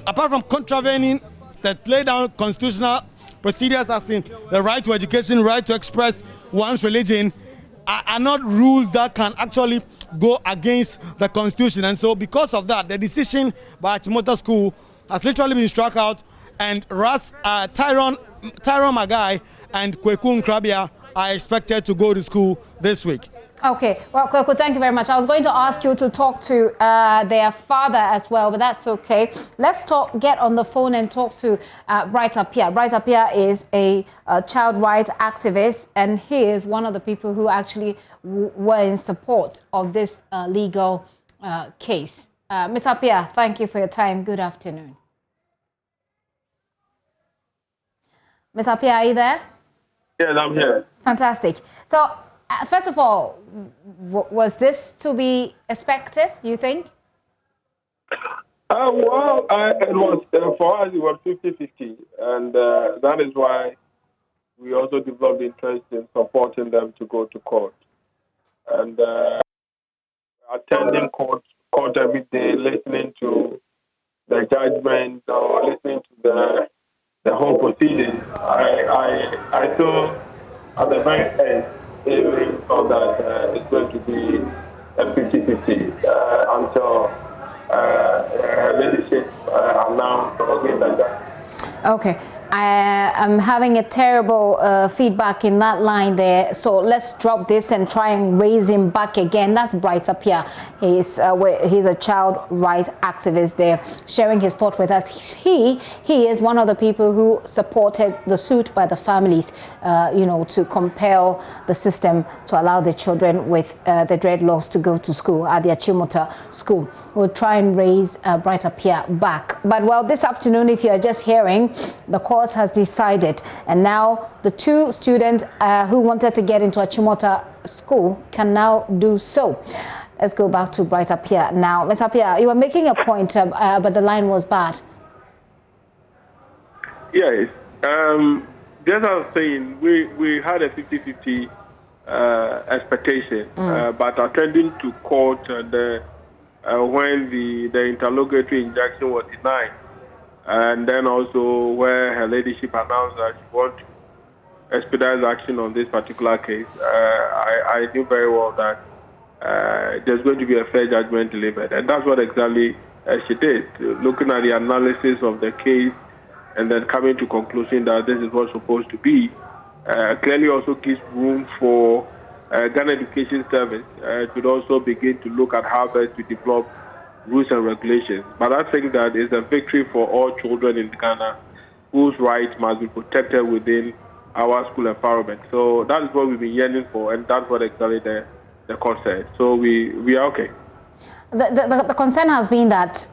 apart from contravening that lay down constitutional procedures as in the right to education, right to express one's religion, are not rules that can actually go against the Constitution. And so because of that, the decision by Achimota School has literally been struck out, and Tyrone Magai and Kweku Nkrabia are expected to go to school this week. Okay, well, Kweku, thank you very much. I was going to ask you to talk to their father as well, but that's okay. Let's get on the phone and talk to Bright Appiah. Bright Appiah is a child rights activist, and he is one of the people who actually were in support of this legal case. Ms. Appiah, thank you for your time. Good afternoon. Ms. Appiah, are you there? Yes, I'm here. Fantastic. So, first of all, was this to be expected, you think? Well, it was, for us, it was 50-50. And that is why we also developed interest in supporting them to go to court. And attending court every day, listening to the judgment or listening to the whole proceedings. I saw at the very end, even thought that it's going to be a 50-50 until leadership announced or gave that. Okay. I am having a terrible feedback in that line there. So let's drop this and try and raise him back again. That's Bright Appiah. He's a child rights activist there, sharing his thought with us. He is one of the people who supported the suit by the families, to compel the system to allow the children with the dreadlocks to go to school at the Achimota school. We'll try and raise Bright Appiah back. But well, this afternoon, if you are just hearing, the court has decided, and now the two students who wanted to get into Achimota school can now do so. Let's go back to Bright Appiah now. Ms. Appiah, you were making a point, but the line was bad. Yes. Just as I was saying, we had a 50-50 expectation, but attending to court and when the interlocutory injunction was denied, and then also where her ladyship announced that she wants to expedite action on this particular case, I knew very well that there's going to be a fair judgment delivered. And that's what exactly she did, looking at the analysis of the case and then coming to conclusion that this is what's supposed to be. Clearly also gives room for Ghana Education Service to also begin to look at how best to develop rules and regulations. But I think that is a victory for all children in Ghana whose rights must be protected within our school environment. So that is what we've been yearning for, and that's what exactly the court said. So we are okay. The concern has been that,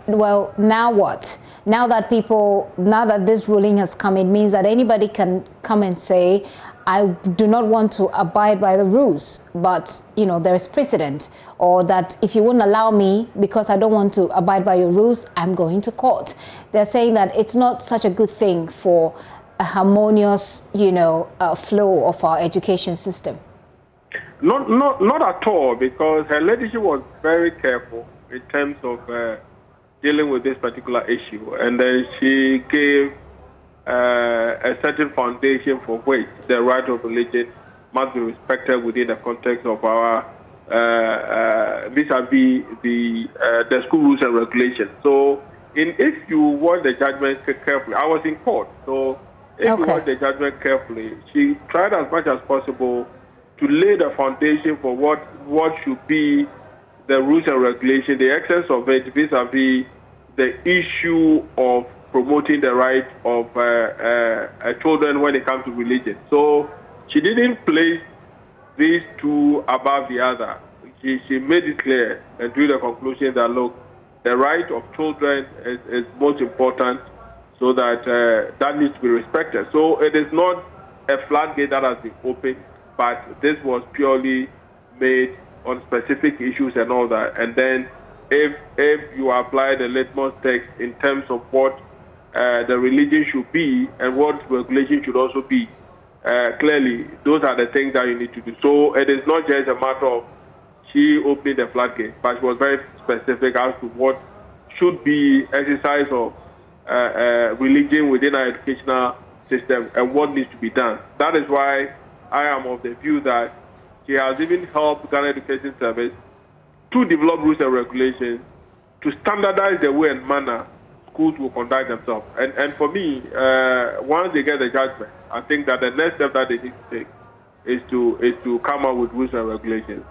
well, now what? Now that this ruling has come, it means that anybody can come and say, I do not want to abide by the rules, but there is precedent, or that if you won't allow me because I don't want to abide by your rules, I'm going to court. They're saying that it's not such a good thing for a harmonious, flow of our education system. Not at all, because her ladyship was very careful in terms of dealing with this particular issue, and then she gave a certain foundation for which the right of religion must be respected within the context of our vis-a-vis the school rules and regulations. So, if you watch the judgment carefully, I was in court, so if you watch the judgment carefully, she tried as much as possible to lay the foundation for what should be the rules and regulations, the essence of it vis-a-vis the issue of promoting the right of children when it comes to religion. So she didn't place these two above the other. She made it clear and drew the conclusion that, look, the right of children is most important, so that that needs to be respected. So it is not a floodgate that has been opened, but this was purely made on specific issues and all that. And then if you apply the litmus test in terms of what the religion should be and what regulation should also be, clearly those are the things that you need to do. So it is not just a matter of she opening the floodgate, but she was very specific as to what should be exercise of religion within our educational system and what needs to be done. That is why I am of the view that she has even helped Ghana Education Service to develop rules and regulations to standardize the way and manner schools will conduct themselves. And for me, once they get the judgment, I think that the next step that they need to take is to come up with rules and regulations.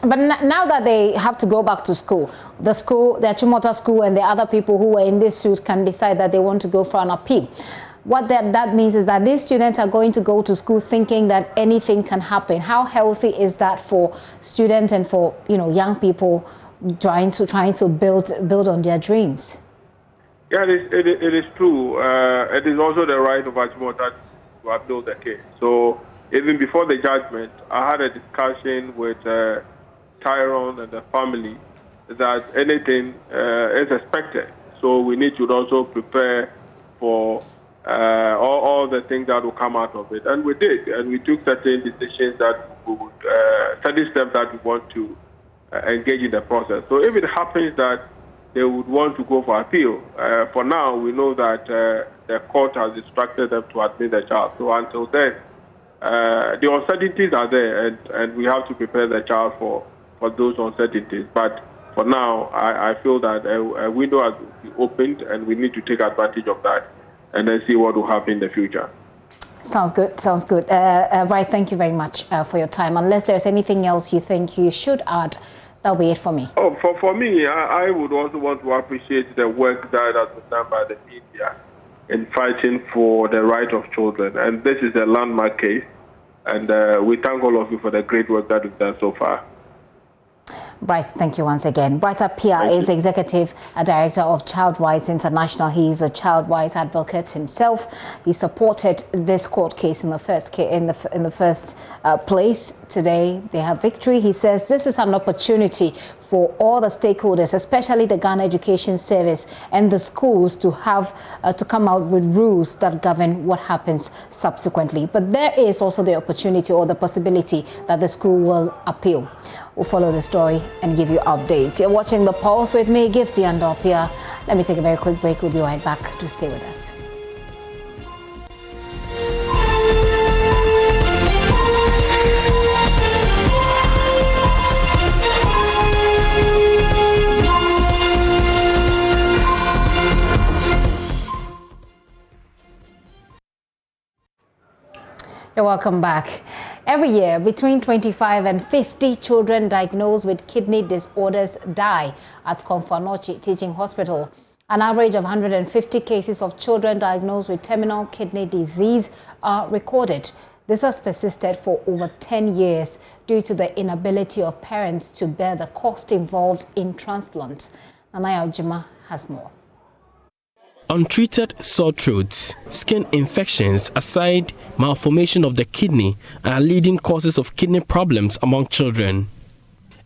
But now that they have to go back to school, the Achimota school and the other people who were in this suit can decide that they want to go for an appeal. What that means is that these students are going to go to school thinking that anything can happen. How healthy is that for students and for young people trying to build on their dreams? Yeah, it is true. It is also the right of Achimota to appeal the case. So even before the judgment, I had a discussion with Tyrone and the family that anything is expected. So we need to also prepare for all the things that will come out of it. And we did. And we took certain decisions that we would, certain steps that we want to engage in the process. So if it happens that they would want to go for appeal, for now we know that the court has instructed them to admit the child. So until then, the uncertainties are there, and we have to prepare the child for those uncertainties. But for now, I feel that a window has been opened, and we need to take advantage of that and then see what will happen in the future. Sounds good. Sounds good. Right, thank you very much for your time. Unless there's anything else you think you should add, that'll be it for me. Oh, for me, I would also want to appreciate the work that has been done by the media in fighting for the right of children. And this is a landmark case. And we thank all of you for the great work that you've done so far. Bryce, thank you once again. Bryce Apia is Executive Director of Child Rights International. He is a child rights advocate himself. He supported this court case in the first place. Today, they have victory. He says this is an opportunity for all the stakeholders, especially the Ghana Education Service and the schools, to have to come out with rules that govern what happens subsequently. But there is also the opportunity or the possibility that the school will appeal. We'll follow the story and give you updates. You're watching The Pulse with me, Gifty and Dopia. Let me take a very quick break. We'll be right back. To stay with us. You're welcome back. Every year, between 25 and 50 children diagnosed with kidney disorders die at Komfanochi Teaching Hospital. An average of 150 cases of children diagnosed with terminal kidney disease are recorded. This has persisted for over 10 years due to the inability of parents to bear the cost involved in transplant. Nanaya Ojima has more. Untreated sore throats, skin infections aside, malformation of the kidney are leading causes of kidney problems among children.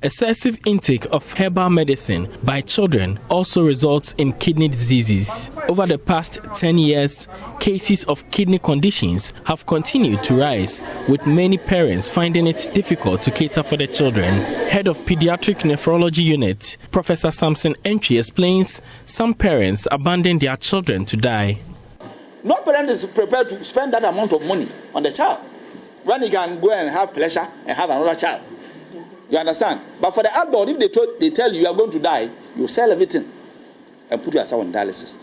Excessive intake of herbal medicine by children also results in kidney diseases. Over the past 10 years, cases of kidney conditions have continued to rise, with many parents finding it difficult to cater for their children. Head of Pediatric Nephrology Unit, Professor Samson Entry, explains some parents abandon their children to die. No parent is prepared to spend that amount of money on the child when he can go and have pleasure and have another child. You understand? But for the adult, if they tell you are going to die, you sell everything and put yourself on dialysis.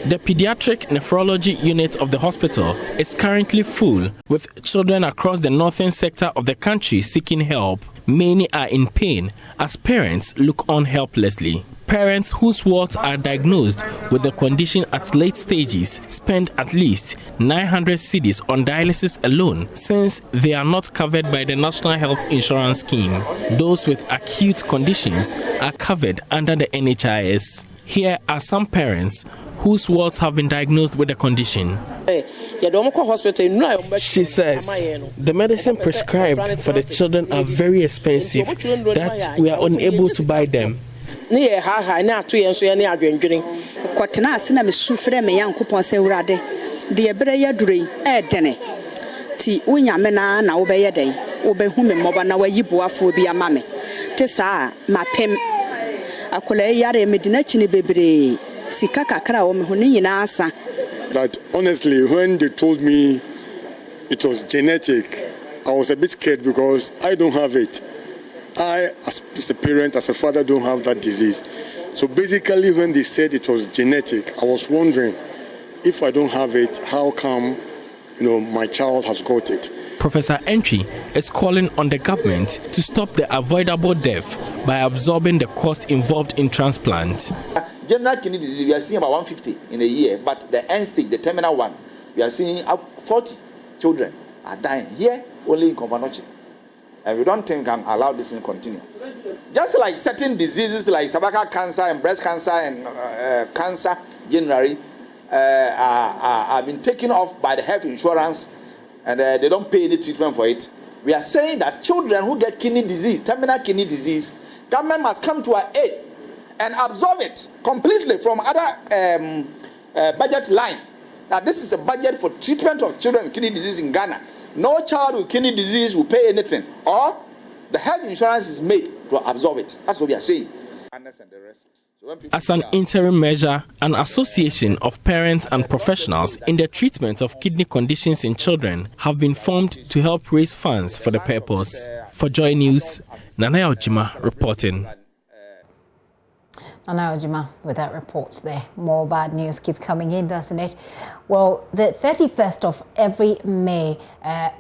The Pediatric Nephrology Unit of the hospital is currently full, with children across the northern sector of the country seeking help. Many are in pain as parents look on helplessly. Parents whose wards are diagnosed with the condition at late stages spend at least 900 cedis on dialysis alone, since they are not covered by the National Health Insurance Scheme. Those with acute conditions are covered under the NHIS. Here are some parents whose wards have been diagnosed with the condition. She says the medicine prescribed for the children are very expensive, that we are unable to buy them. That honestly, when they told me it was genetic, I was a bit scared because I don't have it. I, as a parent, as a father, don't have that disease. So basically, when they said it was genetic, I was wondering, if I don't have it, how come, my child has got it? Professor Entry is calling on the government to stop the avoidable death by absorbing the cost involved in transplant. General kidney disease, we are seeing about 150 in a year, but the end stage, the terminal one, we are seeing 40 children are dying here only in Kompanoche. And we don't think we can allow this to continue. Just like certain diseases like cervical cancer and breast cancer and cancer generally are been taken off by the health insurance and they don't pay any treatment for it. We are saying that children who get kidney disease, terminal kidney disease, government must come to our aid and absorb it completely from other budget line. Now this is a budget for treatment of children with kidney disease in Ghana. No child with kidney disease will pay anything, or the health insurance is made to absorb it. That's what we are saying. As an interim measure, an association of parents and professionals in the treatment of kidney conditions in children have been formed to help raise funds for the purpose. For Joy News, Nana Ojima reporting. Nana Ojima with that report there. More bad news keeps coming in, doesn't it? Well, the 31st of every May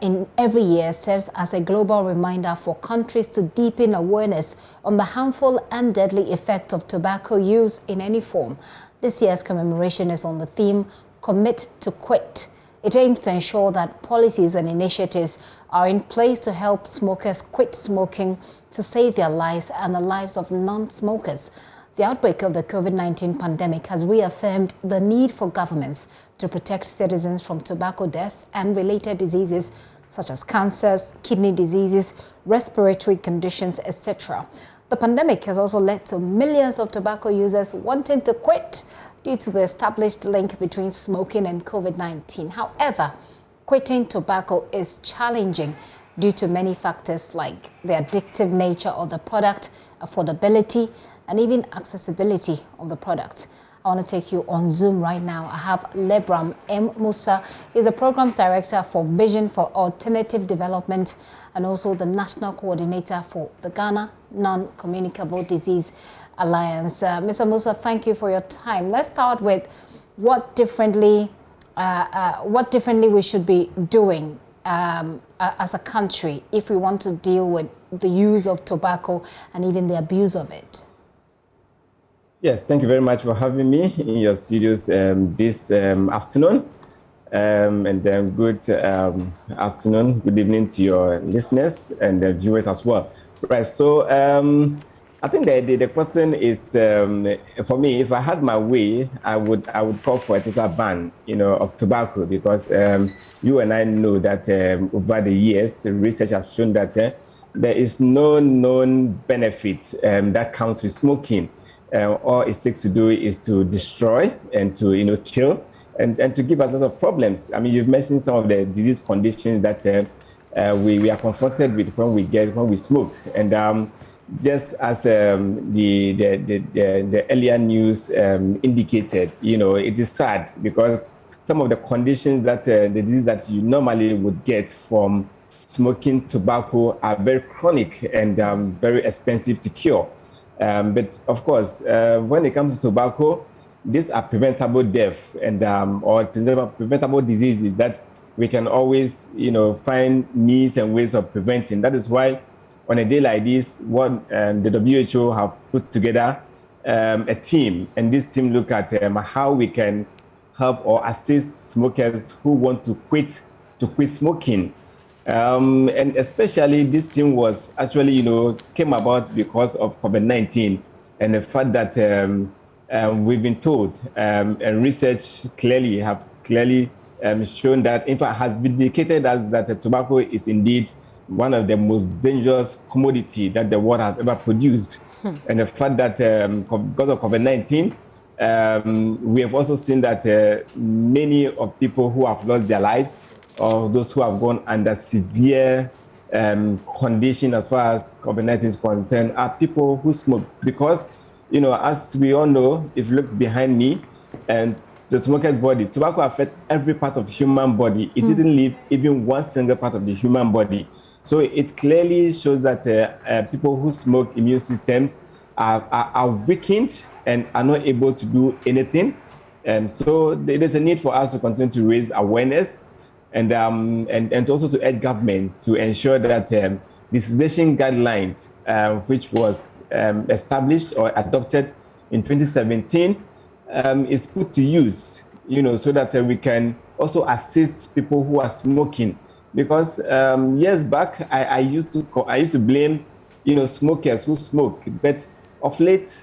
in every year serves as a global reminder for countries to deepen awareness on the harmful and deadly effects of tobacco use in any form. This year's commemoration is on the theme, Commit to Quit. It aims to ensure that policies and initiatives are in place to help smokers quit smoking, to save their lives and the lives of non-smokers. The outbreak of the COVID-19 pandemic has reaffirmed the need for governments to protect citizens from tobacco deaths and related diseases such as cancers, kidney diseases, respiratory conditions, etc. The pandemic has also led to millions of tobacco users wanting to quit due to the established link between smoking and COVID-19. However, quitting tobacco is challenging due to many factors like the addictive nature of the product, affordability, and even accessibility of the product. I want to take you on Zoom right now. I have Lebram M. Musa. He's the Programs Director for Vision for Alternative Development and also the National Coordinator for the Ghana Non-Communicable Disease Alliance. Mr. Musa, thank you for your time. Let's start with what differently we should be doing as a country if we want to deal with the use of tobacco and even the abuse of it. Yes, thank you very much for having me in your studios this afternoon. And good afternoon, good evening to your listeners and the viewers as well. Right, so I think the question is, for me, if I had my way, I would call for a total ban, of tobacco, because you and I know that over the years, research has shown that there is no known benefit that comes with smoking. All it takes to do is to destroy and to kill and to give us lots of problems. I mean, you've mentioned some of the disease conditions that we are confronted with when we smoke, and just as the earlier news indicated, it is sad because some of the conditions that the disease that you normally would get from smoking tobacco are very chronic and very expensive to cure. But of course, when it comes to tobacco, these are preventable deaths and or preventable diseases that we can always, find means and ways of preventing. That is why, on a day like this, what the WHO have put together a team, and this team look at how we can help or assist smokers who want to quit smoking. And especially this team was actually, came about because of COVID-19 and the fact that we've been told and research have clearly shown that, in fact, has vindicated us that tobacco is indeed one of the most dangerous commodity that the world has ever produced. And the fact that because of COVID-19, we have also seen that many of people who have lost their lives or those who have gone under severe condition as far as COVID-19 is concerned are people who smoke. Because, as we all know, if you look behind me, and the smoker's body, tobacco affects every part of the human body. It didn't leave even one single part of the human body. So it clearly shows that people who smoke, immune systems are weakened and are not able to do anything. So there's a need for us to continue to raise awareness and also to urge government to ensure that the cessation guideline, which was established or adopted in 2017, is put to use, so that we can also assist people who are smoking. Because years back, I used to blame, smokers who smoke, but of late,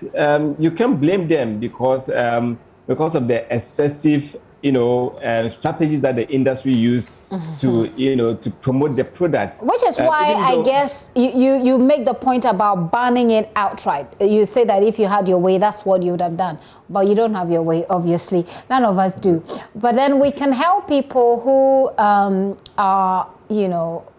you can't blame them because of the excessive, strategies that the industry use to promote the product. Which is why I guess you make the point about banning it outright. You say that if you had your way, that's what you would have done. But you don't have your way, obviously. None of us do. But then we can help people who are,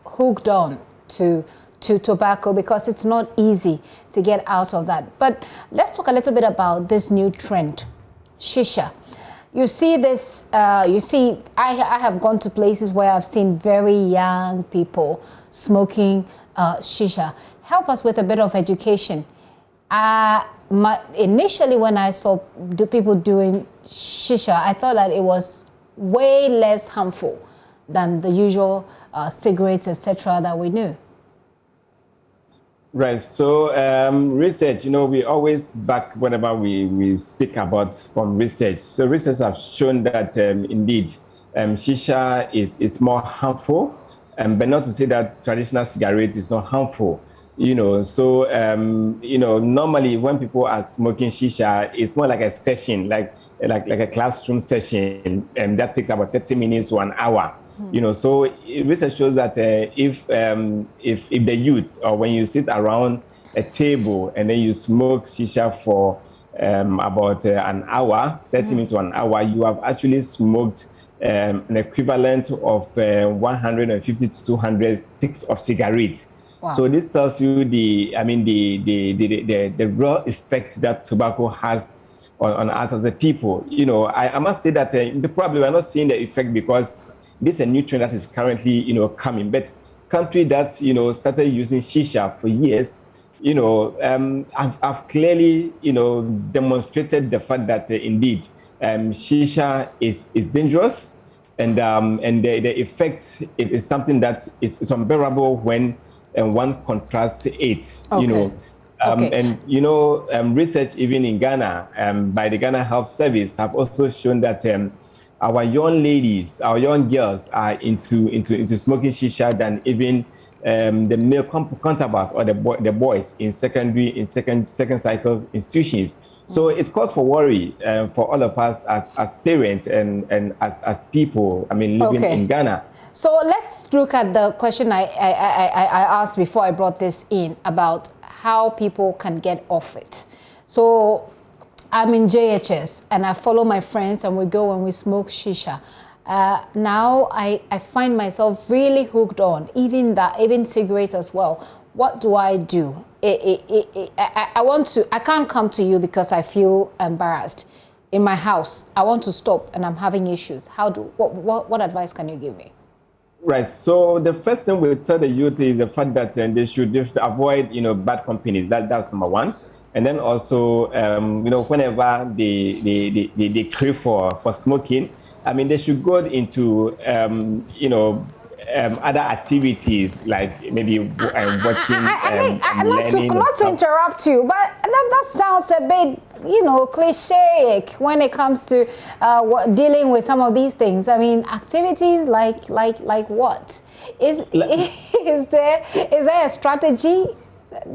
hooked on to tobacco, because it's not easy to get out of that. But let's talk a little bit about this new trend, Shisha. You see this, I have gone to places where I've seen very young people smoking Shisha. Help us with a bit of education. Initially, when I saw people doing Shisha, I thought that it was way less harmful than the usual cigarettes, etc., that we knew. Right. So research, we always back whatever we speak about from research. So research have shown that indeed Shisha is more harmful, but not to say that traditional cigarette is not harmful. So normally when people are smoking Shisha, it's more like a session, like a classroom session, and that takes about 30 minutes to an hour. So research shows that if the youth, or when you sit around a table and then you smoke Shisha for about an hour, 30 minutes to an hour, you have actually smoked an equivalent of 150 to 200 sticks of cigarettes. Wow. So this tells you the real effect that tobacco has on us as a people. I must say that probably we're not seeing the effect because this is a new trend that is currently, coming. But country that, started using Shisha for years, I've clearly, demonstrated the fact that indeed Shisha is dangerous, and the effect is something that is unbearable when one contrasts it. Okay. And research even in Ghana by the Ghana Health Service have also shown that our young ladies, our young girls are into smoking Shisha than even the male counterparts or the boys in second cycle institutions. So it calls for worry for all of us as parents and as people, living in Ghana. So let's look at the question I asked before I brought this in about how people can get off it. So I'm in JHS and I follow my friends and we go and we smoke Shisha. Now I find myself really hooked on even cigarettes as well. What do I do? I can't come to you because I feel embarrassed. In my house, I want to stop and I'm having issues. What advice can you give me? Right. So the first thing we'll tell the youth is the fact that they should avoid, bad companies. That's number one. And then also, whenever they crave for smoking, they should go into, other activities like maybe watching and learning. Not to interrupt you, but that sounds a bit, cliche when it comes to dealing with some of these things. Activities like what? Is there a strategy? You've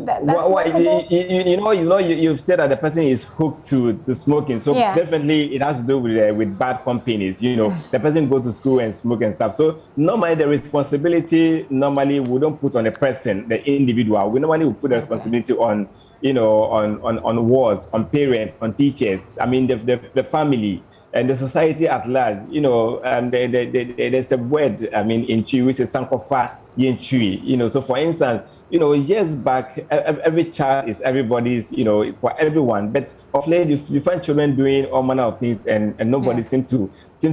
said that the person is hooked to smoking, so definitely it has to do with bad companies. The person go to school and smoke and stuff. So normally the responsibility we don't put on the person, the individual. We normally will put the responsibility on on wards, on parents, on teachers. The family and the society at large. There's a word in Chi which is sankofa. So for instance, years back, every child is everybody's, it's for everyone. But of late, you find children doing all manner of things, and nobody seems to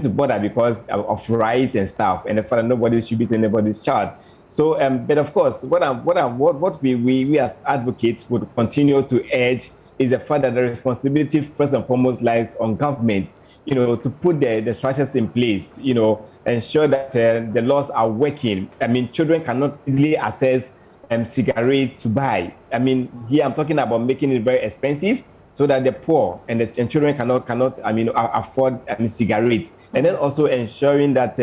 bother because of rights and stuff. And the fact that nobody should beat anybody's child. So, but of course, what we as advocates would continue to urge is the fact that the responsibility first and foremost lies on government, to put the structures in place, ensure that the laws are working. I mean, children cannot easily access cigarettes to buy. I mean, here I'm talking about making it very expensive so that the poor and children cannot afford cigarettes. And then also ensuring that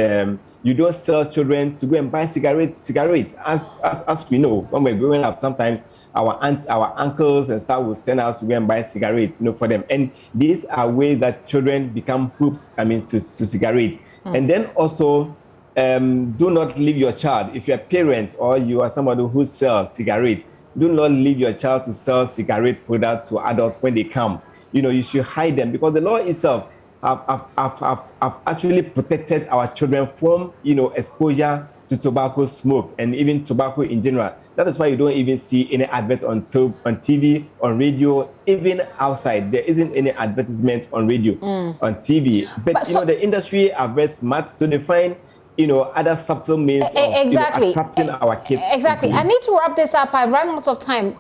you don't sell children to go and buy cigarettes. As we know, when we're growing up, sometimes our uncles and stuff will send us to go and buy cigarettes, for them. And these are ways that children become hooks, to cigarettes. And then also, do not leave your child. If you're a parent or you are somebody who sells cigarettes, do not leave your child to sell cigarette products to adults when they come. You should hide them, because the law itself have actually protected our children from, exposure to tobacco smoke and even tobacco in general. That is why you don't even see any advert on TV, on radio, even outside. There isn't any advertisement on radio, on TV. But the industry are very smart, so they find other subtle means of attracting our kids. Exactly. I need to wrap this up. I've run out of time.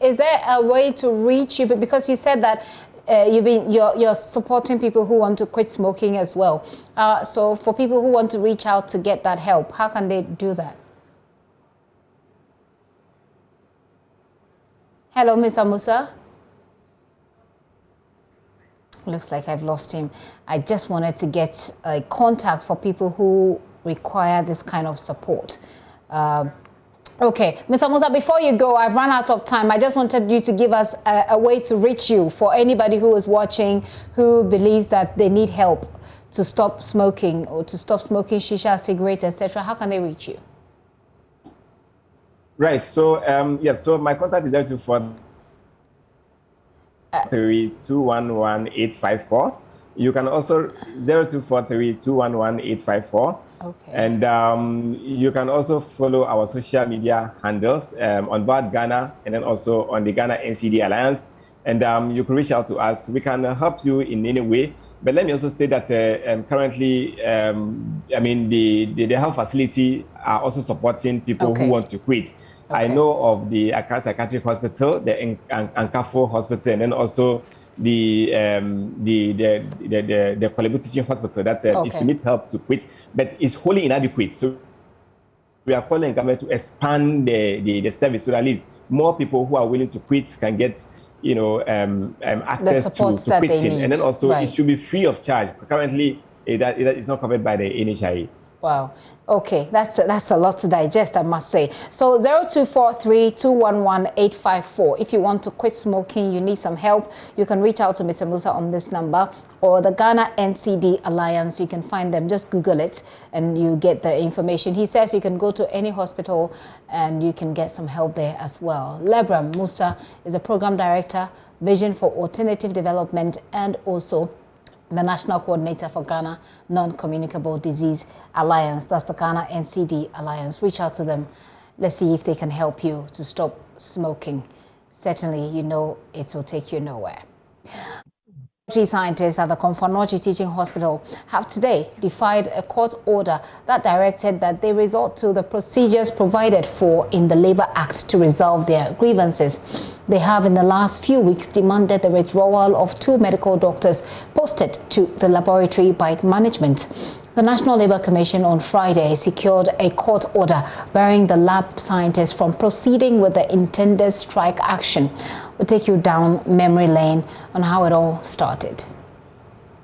Is there a way to reach you? Because you said that you're supporting people who want to quit smoking as well. So for people who want to reach out to get that help, how can they do that? Hello, Mr. Musa. Looks like I've lost him. I just wanted to get a contact for people who require this kind of support. Okay, Mr. Musa, before you go, I've run out of time. I just wanted you to give us a way to reach you for anybody who is watching who believes that they need help to stop smoking or to stop smoking shisha, cigarettes, etc. How can they reach you? Right. So so my contact is 024-3211-854. You can also 024-3211-854. Okay. And you can also follow our social media handles on BAD Ghana and then also on the Ghana NCD Alliance. And you can reach out to us. We can help you in any way. But let me also state that currently, the health facility are also supporting people who want to quit. Okay. I know of the Accra Psychiatric Hospital, the Ankafo Hospital, and then also the Kolebu Teaching Hospital. That if you need help to quit, but it's wholly inadequate. So we are calling government to expand the service so that at least more people who are willing to quit can get access to quitting, and then also it should be free of charge. Currently, that is not covered by the NHIE. Wow. Okay, that's a lot to digest, I must say. So 0243-211-854. If you want to quit smoking, you need some help, you can reach out to Mr. Musa on this number, or the Ghana NCD Alliance. You can find them, just Google it and you get the information. He says you can go to any hospital and you can get some help there as well. Lebra Musa is a program director, Vision for Alternative Development, and also the National Coordinator for Ghana Non-Communicable Disease Alliance. That's the Ghana NCD Alliance. Reach out to them. Let's see if they can help you to stop smoking. Certainly, it will take you nowhere. Scientists at the Komfo Teaching Hospital have today defied a court order that directed that they resort to the procedures provided for in the Labour Act to resolve their grievances. They have in the last few weeks demanded the withdrawal of 2 medical doctors posted to the laboratory by management. The National Labour Commission on Friday secured a court order barring the lab scientists from proceeding with the intended strike action. We'll take you down memory lane on how it all started.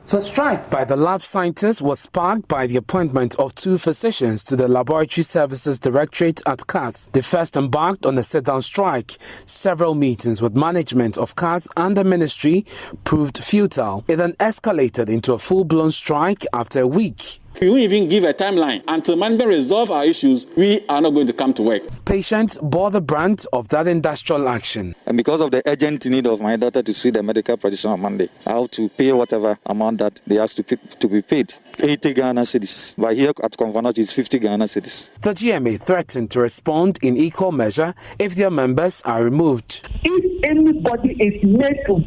The strike by the lab scientists was sparked by the appointment of 2 physicians to the Laboratory Services Directorate at CATH. They first embarked on a sit-down strike. Several meetings with management of CATH and the ministry proved futile. It then escalated into a full-blown strike after a week. We won't even give a timeline. Until management resolve our issues, we are not going to come to work. Patients bore the brunt of that industrial action. And because of the urgent need of my daughter to see the medical practitioner on Monday, I have to pay whatever amount that they ask to be paid. 80 Ghana cedis. But here at Konfanochi, it's 50 Ghana cedis. The GMA threatened to respond in equal measure if their members are removed. If anybody is made to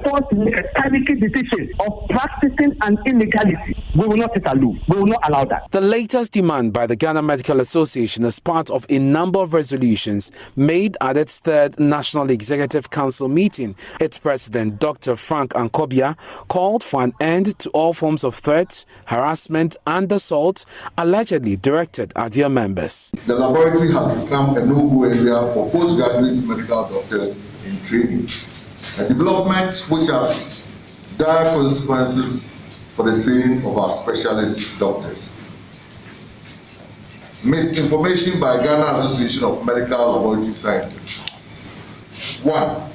forced to make a panicky decision of practicing an illegality, we will not take a look. We will not allow that. The latest demand by the Ghana Medical Association is part of a number of resolutions made at its third National Executive Council meeting. Its president, Dr. Frank Ankobia, called for an end to all forms of threat, harassment and assault allegedly directed at their members. The laboratory has become a no-go area for postgraduate medical doctors in training, a development which has dire consequences for the training of our specialist doctors. Misinformation by Ghana Association of Medical Laboratory Scientists. 1.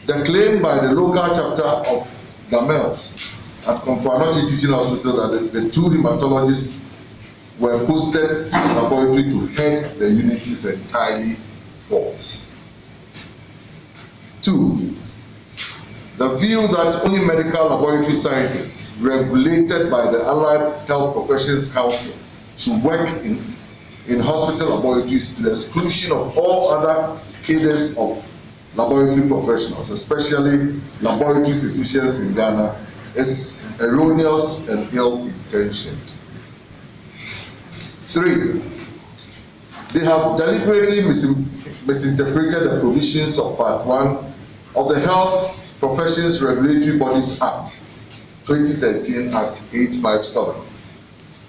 The claim by the local chapter of GAMELS at Konfanochi Teaching Hospital that the two hematologists were posted to the laboratory to head the unit is entirely false. 2. The view that only medical laboratory scientists regulated by the Allied Health Professions Council should work in hospital laboratories to the exclusion of all other cadres of laboratory professionals, especially laboratory physicians in Ghana, is erroneous and ill-intentioned. 3. They have deliberately misinterpreted the provisions of Part 1 of the Health Professions Regulatory Bodies Act 2013 Act 857,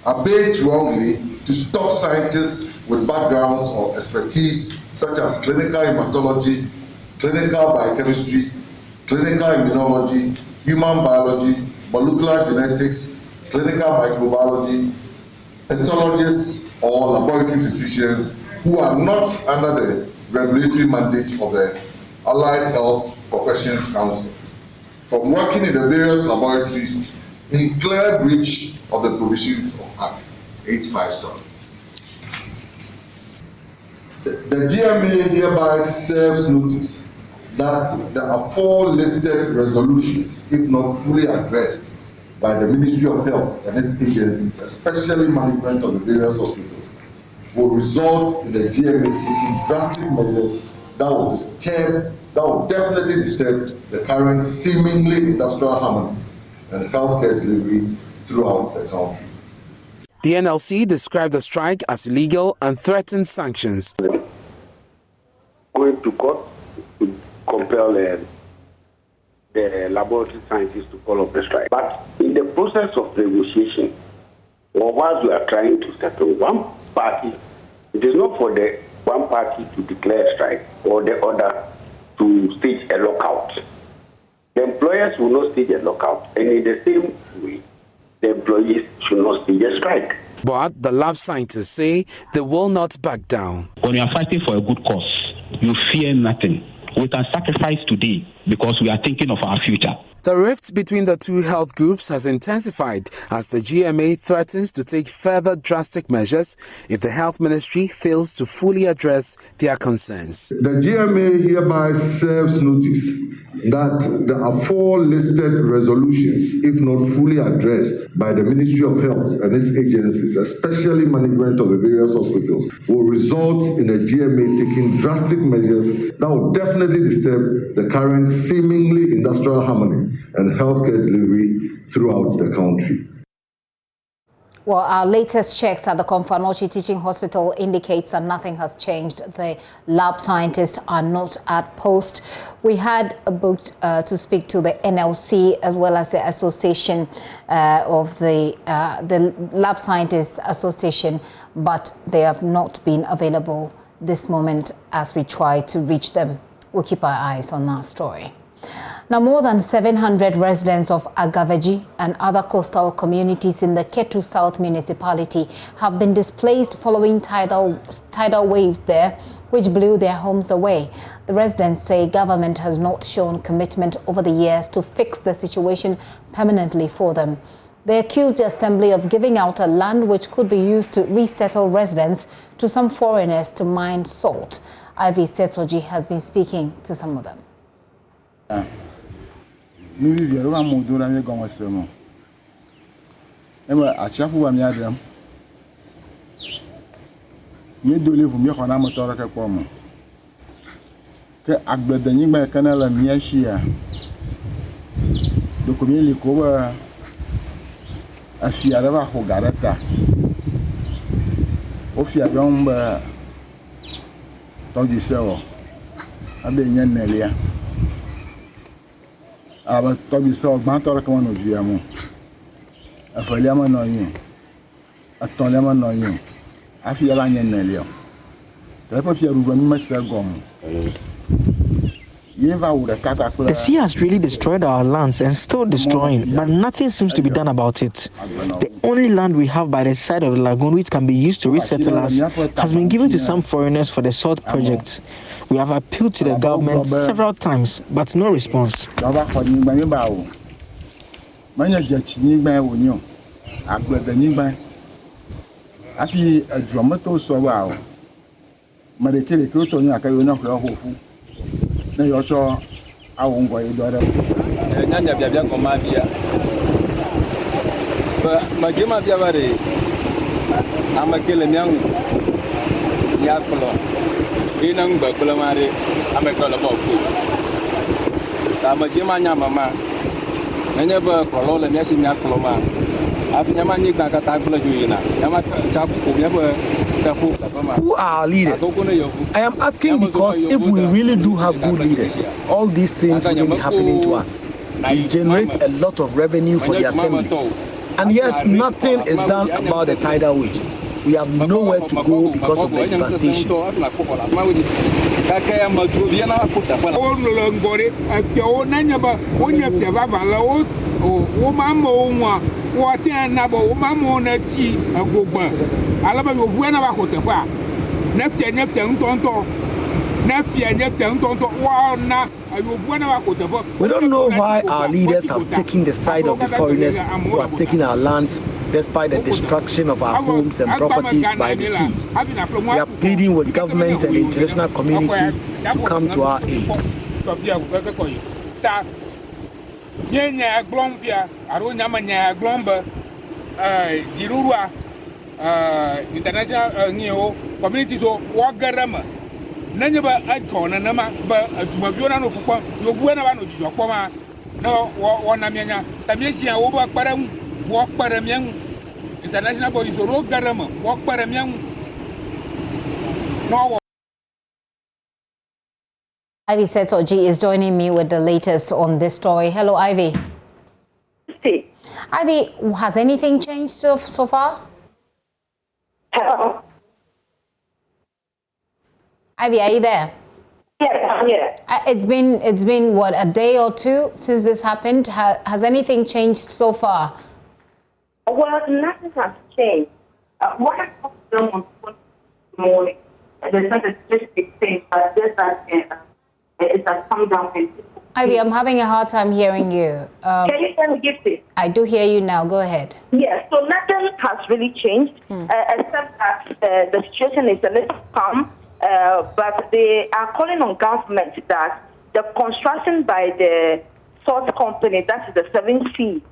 albeit wrongly, to stop scientists with backgrounds or expertise such as clinical hematology, clinical biochemistry, clinical immunology, human biology, molecular genetics, clinical microbiology, ethologists or laboratory physicians who are not under the regulatory mandate of the Allied Health Professions Council from working in the various laboratories in clear breach of the provisions of Act 857. The GMA hereby serves notice that the aforelisted resolutions, if not fully addressed by the Ministry of Health and its agencies, especially management of the various hospitals, will result in the GMA taking drastic measures that will definitely disturb the current seemingly industrial harmony and healthcare delivery throughout the country. The NLC described the strike as illegal and threatened sanctions. Going to court to compel the laboratory scientists to call off the strike. But in the process of negotiation, or whilst we are trying to settle one party, it is not for the one party to declare a strike or the other to stage a lockout. The employers will not stage a lockout, and in the same way, the employees should not stage a strike. But the lab scientists say they will not back down. When you are fighting for a good cause, you fear nothing. We can sacrifice today because we are thinking of our future. The rift between the two health groups has intensified as the GMA threatens to take further drastic measures if the health ministry fails to fully address their concerns. The GMA hereby serves notice that the aforelisted resolutions, if not fully addressed by the Ministry of Health and its agencies, especially management of the various hospitals, will result in the GMA taking drastic measures that will definitely disturb the current seemingly industrial harmony and healthcare delivery throughout the country. Well, our latest checks at the Konfanochi Teaching Hospital indicates that nothing has changed. The lab scientists are not at post. We had booked to speak to the NLC as well as the association of the Lab Scientists Association, but they have not been available this moment as we try to reach them. We'll keep our eyes on that story. Now, more than 700 residents of Agaveji and other coastal communities in the Ketu South municipality have been displaced following tidal waves there, which blew their homes away. The residents say government has not shown commitment over the years to fix the situation permanently for them. They accused the assembly of giving out a land which could be used to resettle residents to some foreigners to mine salt. Ivy Setoji has been speaking to some of them. The sea has really destroyed our lands and still destroying, but nothing seems to be done about it. The only land we have by the side of the lagoon which can be used to resettle us has been given to some foreigners for the salt project. We have appealed to the government several times, but no response. Who are our leaders? I am asking because if we really do have good leaders, all these things wouldn't be happening to us. We generate a lot of revenue for the assembly, and yet nothing is done about the tidal waves. We have nowhere to go because of the devastation. We don't know why our leaders have taken the side of the foreigners who have taken our lands despite the destruction of our homes and properties by the sea. We are pleading with government and the international community to come to our aid. International community so wagarama nanyaba achona nama ba adumaviona no fukwa yovuena ba no jijokoma no wona mianya tamiesia wo ba kparam wo kparamian international body so ro garama wo kparamian no. Ivy Setoji is joining me with the latest on this story. Hello, Ivy. Hey. Ivy, has anything changed so far? Hello. Ivy, are you there? Yes, I'm here. It's been what, a day or two since this happened? Has anything changed so far? Well, nothing has changed. What I talked to them on morning, they said it's just the same, but just that it has come down. Ivy, I'm having a hard time hearing you. Can you hear me, Gifty? I do hear you now. Go ahead. Yes, so nothing has really changed, except that the situation is a little calm. But they are calling on government that the construction by the salt company, that is the 7C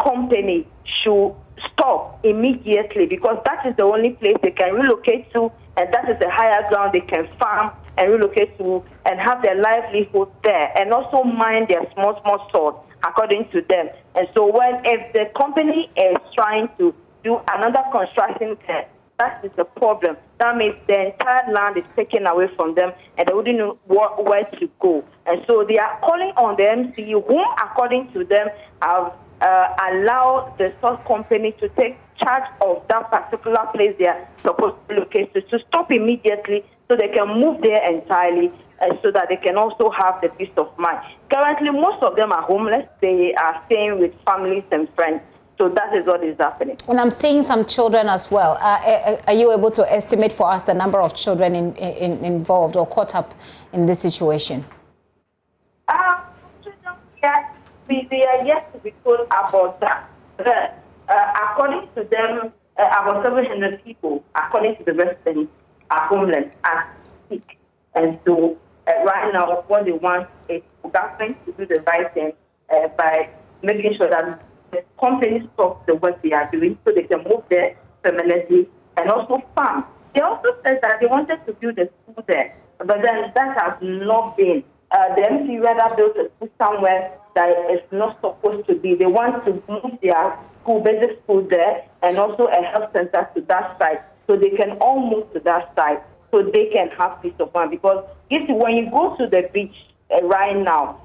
company, should stop immediately, because that is the only place they can relocate to, and that is the higher ground they can farm and relocate to and have their livelihood there, and also mine their small salt according to them. And so if the company is trying to do another construction there, that is the problem. That means the entire land is taken away from them and they wouldn't know where to go. And so they are calling on the MCU, whom, according to them, have allowed the salt company to take charge of that particular place they are supposed to locate to stop immediately so they can move there entirely, so that they can also have the peace of mind. Currently, most of them are homeless. They are staying with families and friends. So that is what is happening. And I'm seeing some children as well. Are you able to estimate for us the number of children involved or caught up in this situation? We are yet to be told about that. According to them, about 700 people, according to the residents, are homeless and sick. And so right now, what they want is for government to do the right thing by making sure that the companies stop the work they are doing so they can move there permanently and also farm. They also said that they wanted to build a school there, but then that has not been. The MC rather built a school somewhere that is not supposed to be. They want to move their school, basic school there, and also a health center to that side, so they can all move to that side, so they can have peace of mind. Because when you go to the beach right now,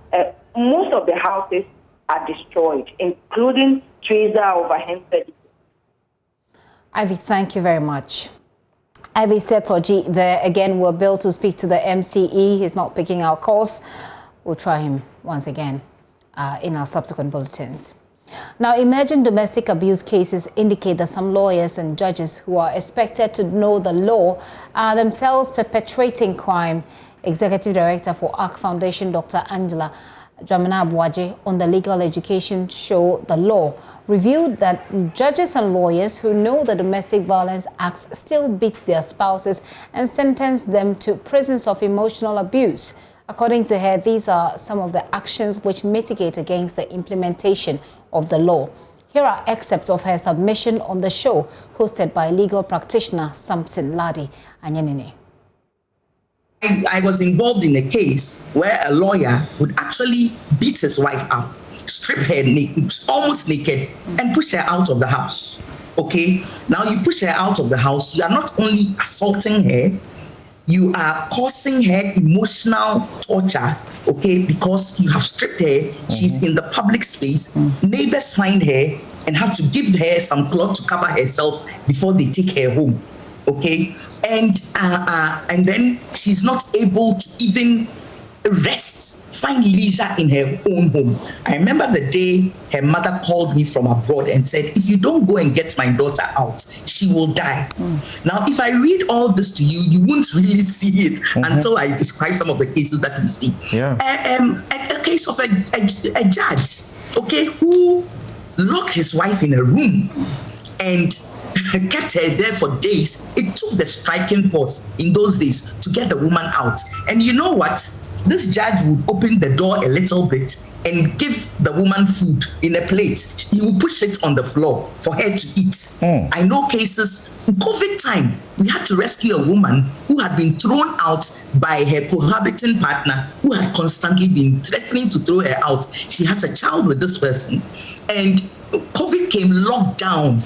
most of the houses are destroyed, including trees that are overhanging. Ivy, thank you very much. Ivy Setoji there again. We're billed to speak to the MCE. He's not picking our calls. We'll try him once again in our subsequent bulletins. Now, emerging domestic abuse cases indicate that some lawyers and judges who are expected to know the law are themselves perpetrating crime. Executive Director for ARC Foundation, Dr. Angela Dramana-Abuaje, on the legal education show The Law, revealed that judges and lawyers who know the Domestic Violence Acts still beat their spouses and sentence them to prisons of emotional abuse. According to her, these are some of the actions which mitigate against the implementation of the law. Here are excerpts of her submission on the show, hosted by legal practitioner Samson Ladi Anyanine. I was involved in a case where a lawyer would actually beat his wife up, strip her almost naked, and push her out of the house. Okay? Now you push her out of the house, you are not only assaulting her, you are causing her emotional torture, okay, because you have stripped her. She's in the public space. Neighbors find her and have to give her some cloth to cover herself before they take her home. Okay, and then she's not able to even rest, find leisure in her own home. I remember the day her mother called me from abroad and said, if you don't go and get my daughter out, she will die. Now, if I read all this to you, you won't really see it until I describe some of the cases that we see. A case of a judge, okay, who locked his wife in a room and kept her there for days. It took the striking force in those days to get the woman out. And you know what? This judge would open the door a little bit and give the woman food in a plate. He would push it on the floor for her to eat. I know cases, COVID time, we had to rescue a woman who had been thrown out by her cohabiting partner, who had constantly been threatening to throw her out. She has a child with this person. And COVID came lockdown.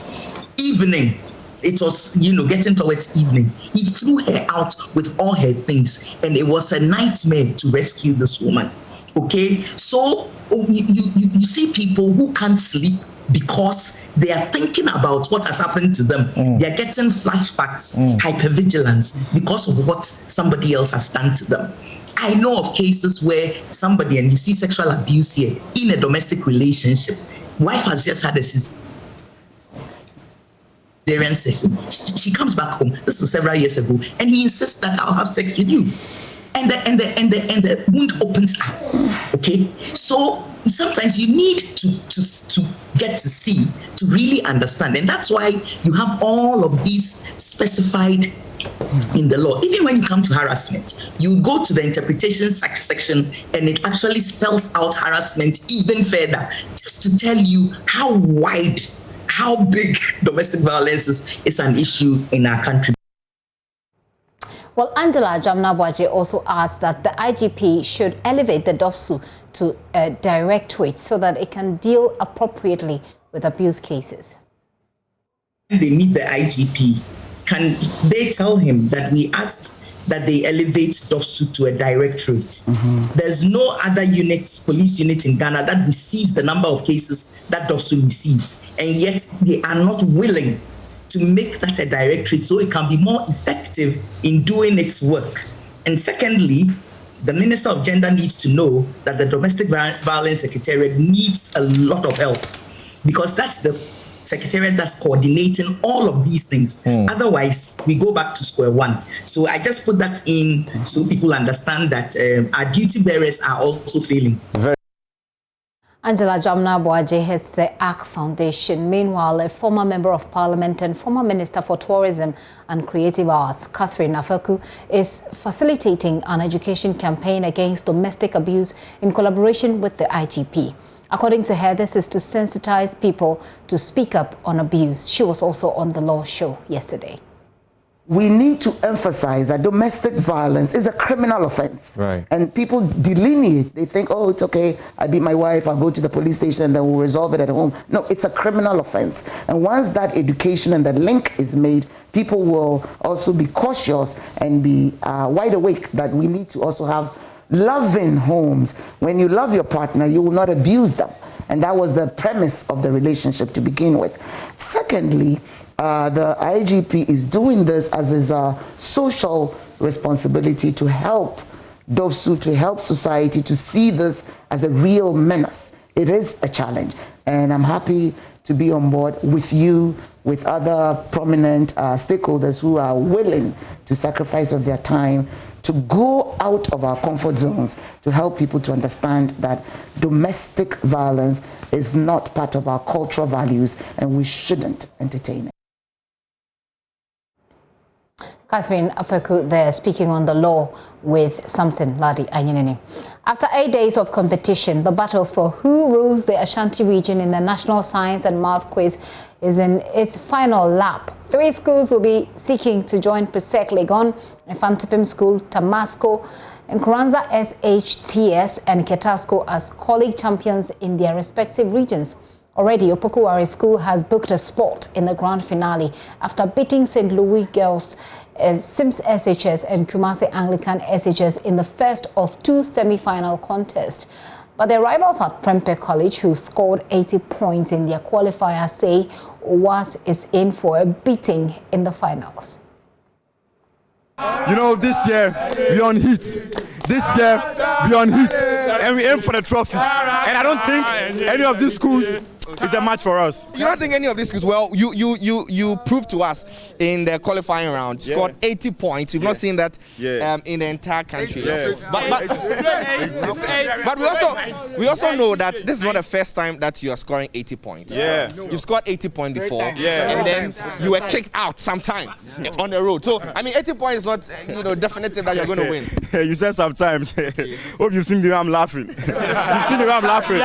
Evening, it was, getting towards evening. He threw her out with all her things, and it was a nightmare to rescue this woman. Okay, so you see people who can't sleep because they are thinking about what has happened to them. They are getting flashbacks, hypervigilance because of what somebody else has done to them. I know of cases where somebody, and you see sexual abuse here in a domestic relationship, wife has just had a session. She comes back home. This is several years ago, and he insists that I'll have sex with you, and the wound opens up. Okay, so sometimes you need to get to see, to really understand, and that's why you have all of these specified in the law. Even when you come to harassment, you go to the interpretation section, and it actually spells out harassment even further, just to tell you how wide, how big domestic violence is an issue in our country. Well, Angela Dramana-Abuaje also adds that the IGP should elevate the DOFSU to a directorate so that it can deal appropriately with abuse cases. When they meet the IGP, can they tell him that we asked that they elevate DOFSU to a directorate? There's no other unit, police unit in Ghana that receives the number of cases that DOFSU receives, and yet they are not willing to make that a directorate so it can be more effective in doing its work. And secondly, the Minister of Gender needs to know that the Domestic Violence Secretariat needs a lot of help, because that's the secretariat that's coordinating all of these things. Otherwise, we go back to square one. So I just put that in so people understand that our duty bearers are also failing. Angela Jamna Boaje heads the ARC Foundation. Meanwhile, a former member of parliament and former minister for tourism and creative arts, Catherine Afeku, is facilitating an education campaign against domestic abuse in collaboration with the IGP. According to her, this is to sensitize people to speak up on abuse. She was also on the Law Show yesterday. We need to emphasize that domestic violence is a criminal offense. Right. And people delineate. They think, oh, it's okay, I beat my wife, I'll go to the police station and then we'll resolve it at home. No, it's a criminal offense. And once that education and the link is made, people will also be cautious and be wide awake that we need to also have loving homes. When you love your partner, you will not abuse them. And that was the premise of the relationship to begin with. Secondly, the IGP is doing this as his social responsibility to help DOFSU, to help society to see this as a real menace. It is a challenge, and I'm happy to be on board with you, with other prominent stakeholders who are willing to sacrifice of their time to go out of our comfort zones to help people to understand that domestic violence is not part of our cultural values and we shouldn't entertain it. Catherine Afeku there speaking on the law with Samson Ladi Anyinini. After 8 days of competition, the battle for who rules the Ashanti region in the National Science and Math Quiz is in its final lap. 3 schools will be seeking to join Presec Legon, Infantipim School, Tamasco, Nkuranza SHTS and Ketasco as colleague champions in their respective regions. Already, Opokuwari School has booked a spot in the grand finale after beating St. Louis Girls Sims SHS and Kumasi Anglican SHS in the first of 2 semi-final contests. But their rivals at Prempeh College, who scored 80 points in their qualifier, say OWAS is in for a beating in the finals. You know, this year we on heat. This year we on heat, and we aim for the trophy. And I don't think any of these schools is a match for us. You don't think any of these schools? Well, you proved to us in the qualifying round, scored 80 points. We've not seen that in the entire country. But we also know that this is not the first time that you are scoring 80 points. You've scored 80 points before, and then you were kicked out sometime on the road. So I mean, 80 points is not definitive that you're going to win. You said sometimes. Hope you've seen the way I'm laughing. You've seen the way I'm laughing.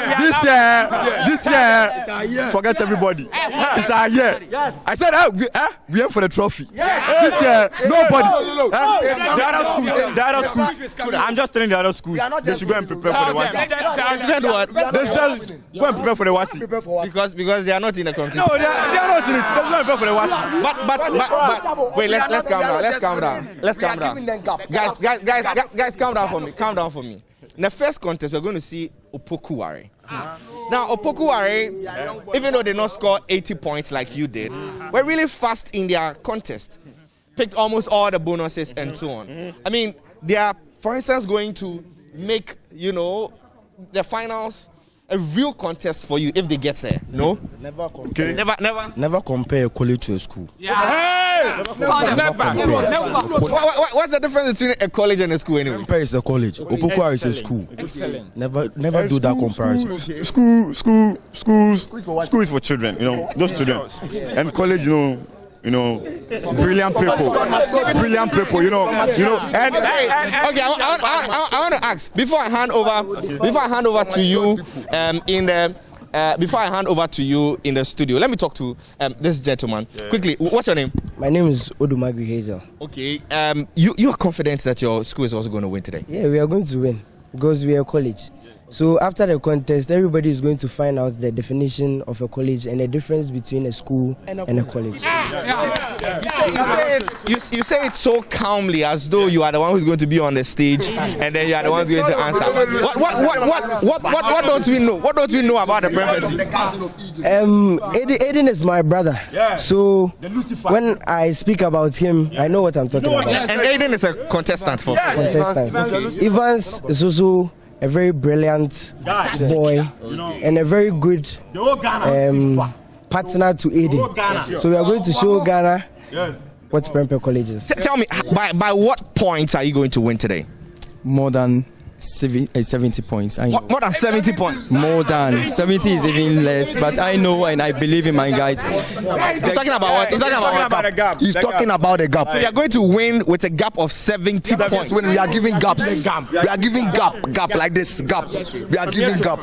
This year, forget everybody. It's our year. I said, we aim for the trophy. This year, nobody. The other schools. I'm just telling the other schools they should go and prepare for the WASI. They should go and prepare for the WASI. Because they are not in the competition. No, they are not in it. They should go and prepare for the WASI. But wait, let's calm down. Guys, calm down for me. In the first contest, we're going to see Opokuwari. Now, Opokuwari, even though they not score 80 points like you did, were really fast in their contest. Picked almost all the bonuses and so on. I mean, they are, for instance, going to make, the finals a real contest for you if they get there. No? Never compare. Never compare a college to a school. What's the difference between a college and a school anyway? Compare is a college. Opokuwari is a school. Excellent. Never do that comparison. School is for children. Those children. And college, brilliant people. And okay, I want to ask before I hand over to you before I hand over to you in the studio. Let me talk to this gentleman quickly. What's your name? My name is Odumagri Hazel. Okay. You are confident that your school is also going to win today? Yeah, we are going to win because we are a college. So after the contest, everybody is going to find out the definition of a college and the difference between a school and a college. You say it so calmly, as though you are the one who's going to be on the stage, and then you are the one who's going to answer. What don't we know? What don't we know about the Prempeh team? Aiden is my brother. So when I speak about him, I know what I'm talking about. And Aiden is a contestant for Evans is also a very brilliant boy and a very good partner to Aiden. So we are going to show Ghana what Prempeh College is. Tell me, by what points are you going to win today? More than 70 points. More than 70 points? More than 70 is even less, but I know and I believe in my guys. He's talking about what? He's talking about a gap. He's talking about a gap. So you're going to win with a gap of 70 points. When we are giving gaps, we are giving gap like this gap. We are giving gap.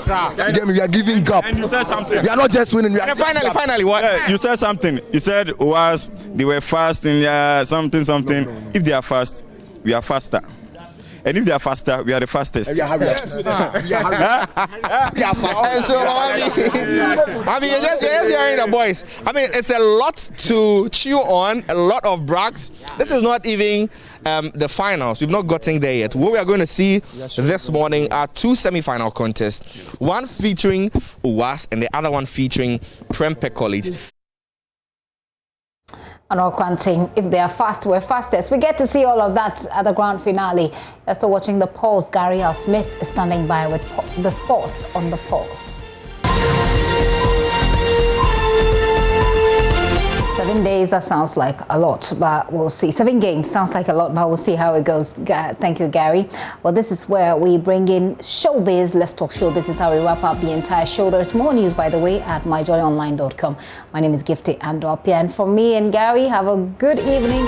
We are giving gap. And you said something. We are not just winning. We are Finally, what? You said something. You said they were fast in something. If they are fast, we are faster. And if they are faster, we are the fastest. We are fast. So, I mean, you're just hearing the voice. I mean, it's a lot to chew on, a lot of brags. This is not even the finals. We've not gotten there yet. What we are going to see this morning are two semi-final contests. One featuring UWAS and the other one featuring Prempeh College. And all granting, if they are fast, we're fastest. We get to see all of that at the grand finale. You're still watching The Pulse. Gary L. Smith is standing by with the sports on The Pulse. 7 days, that sounds like a lot, but we'll see. 7 games sounds like a lot, but we'll see how it goes. Thank you, Gary. Well, this is where we bring in Showbiz. Let's talk Showbiz. This is how we wrap up the entire show. There's more news, by the way, at myjoyonline.com. My name is Gifty Andopia, and for me and Gary, have a good evening.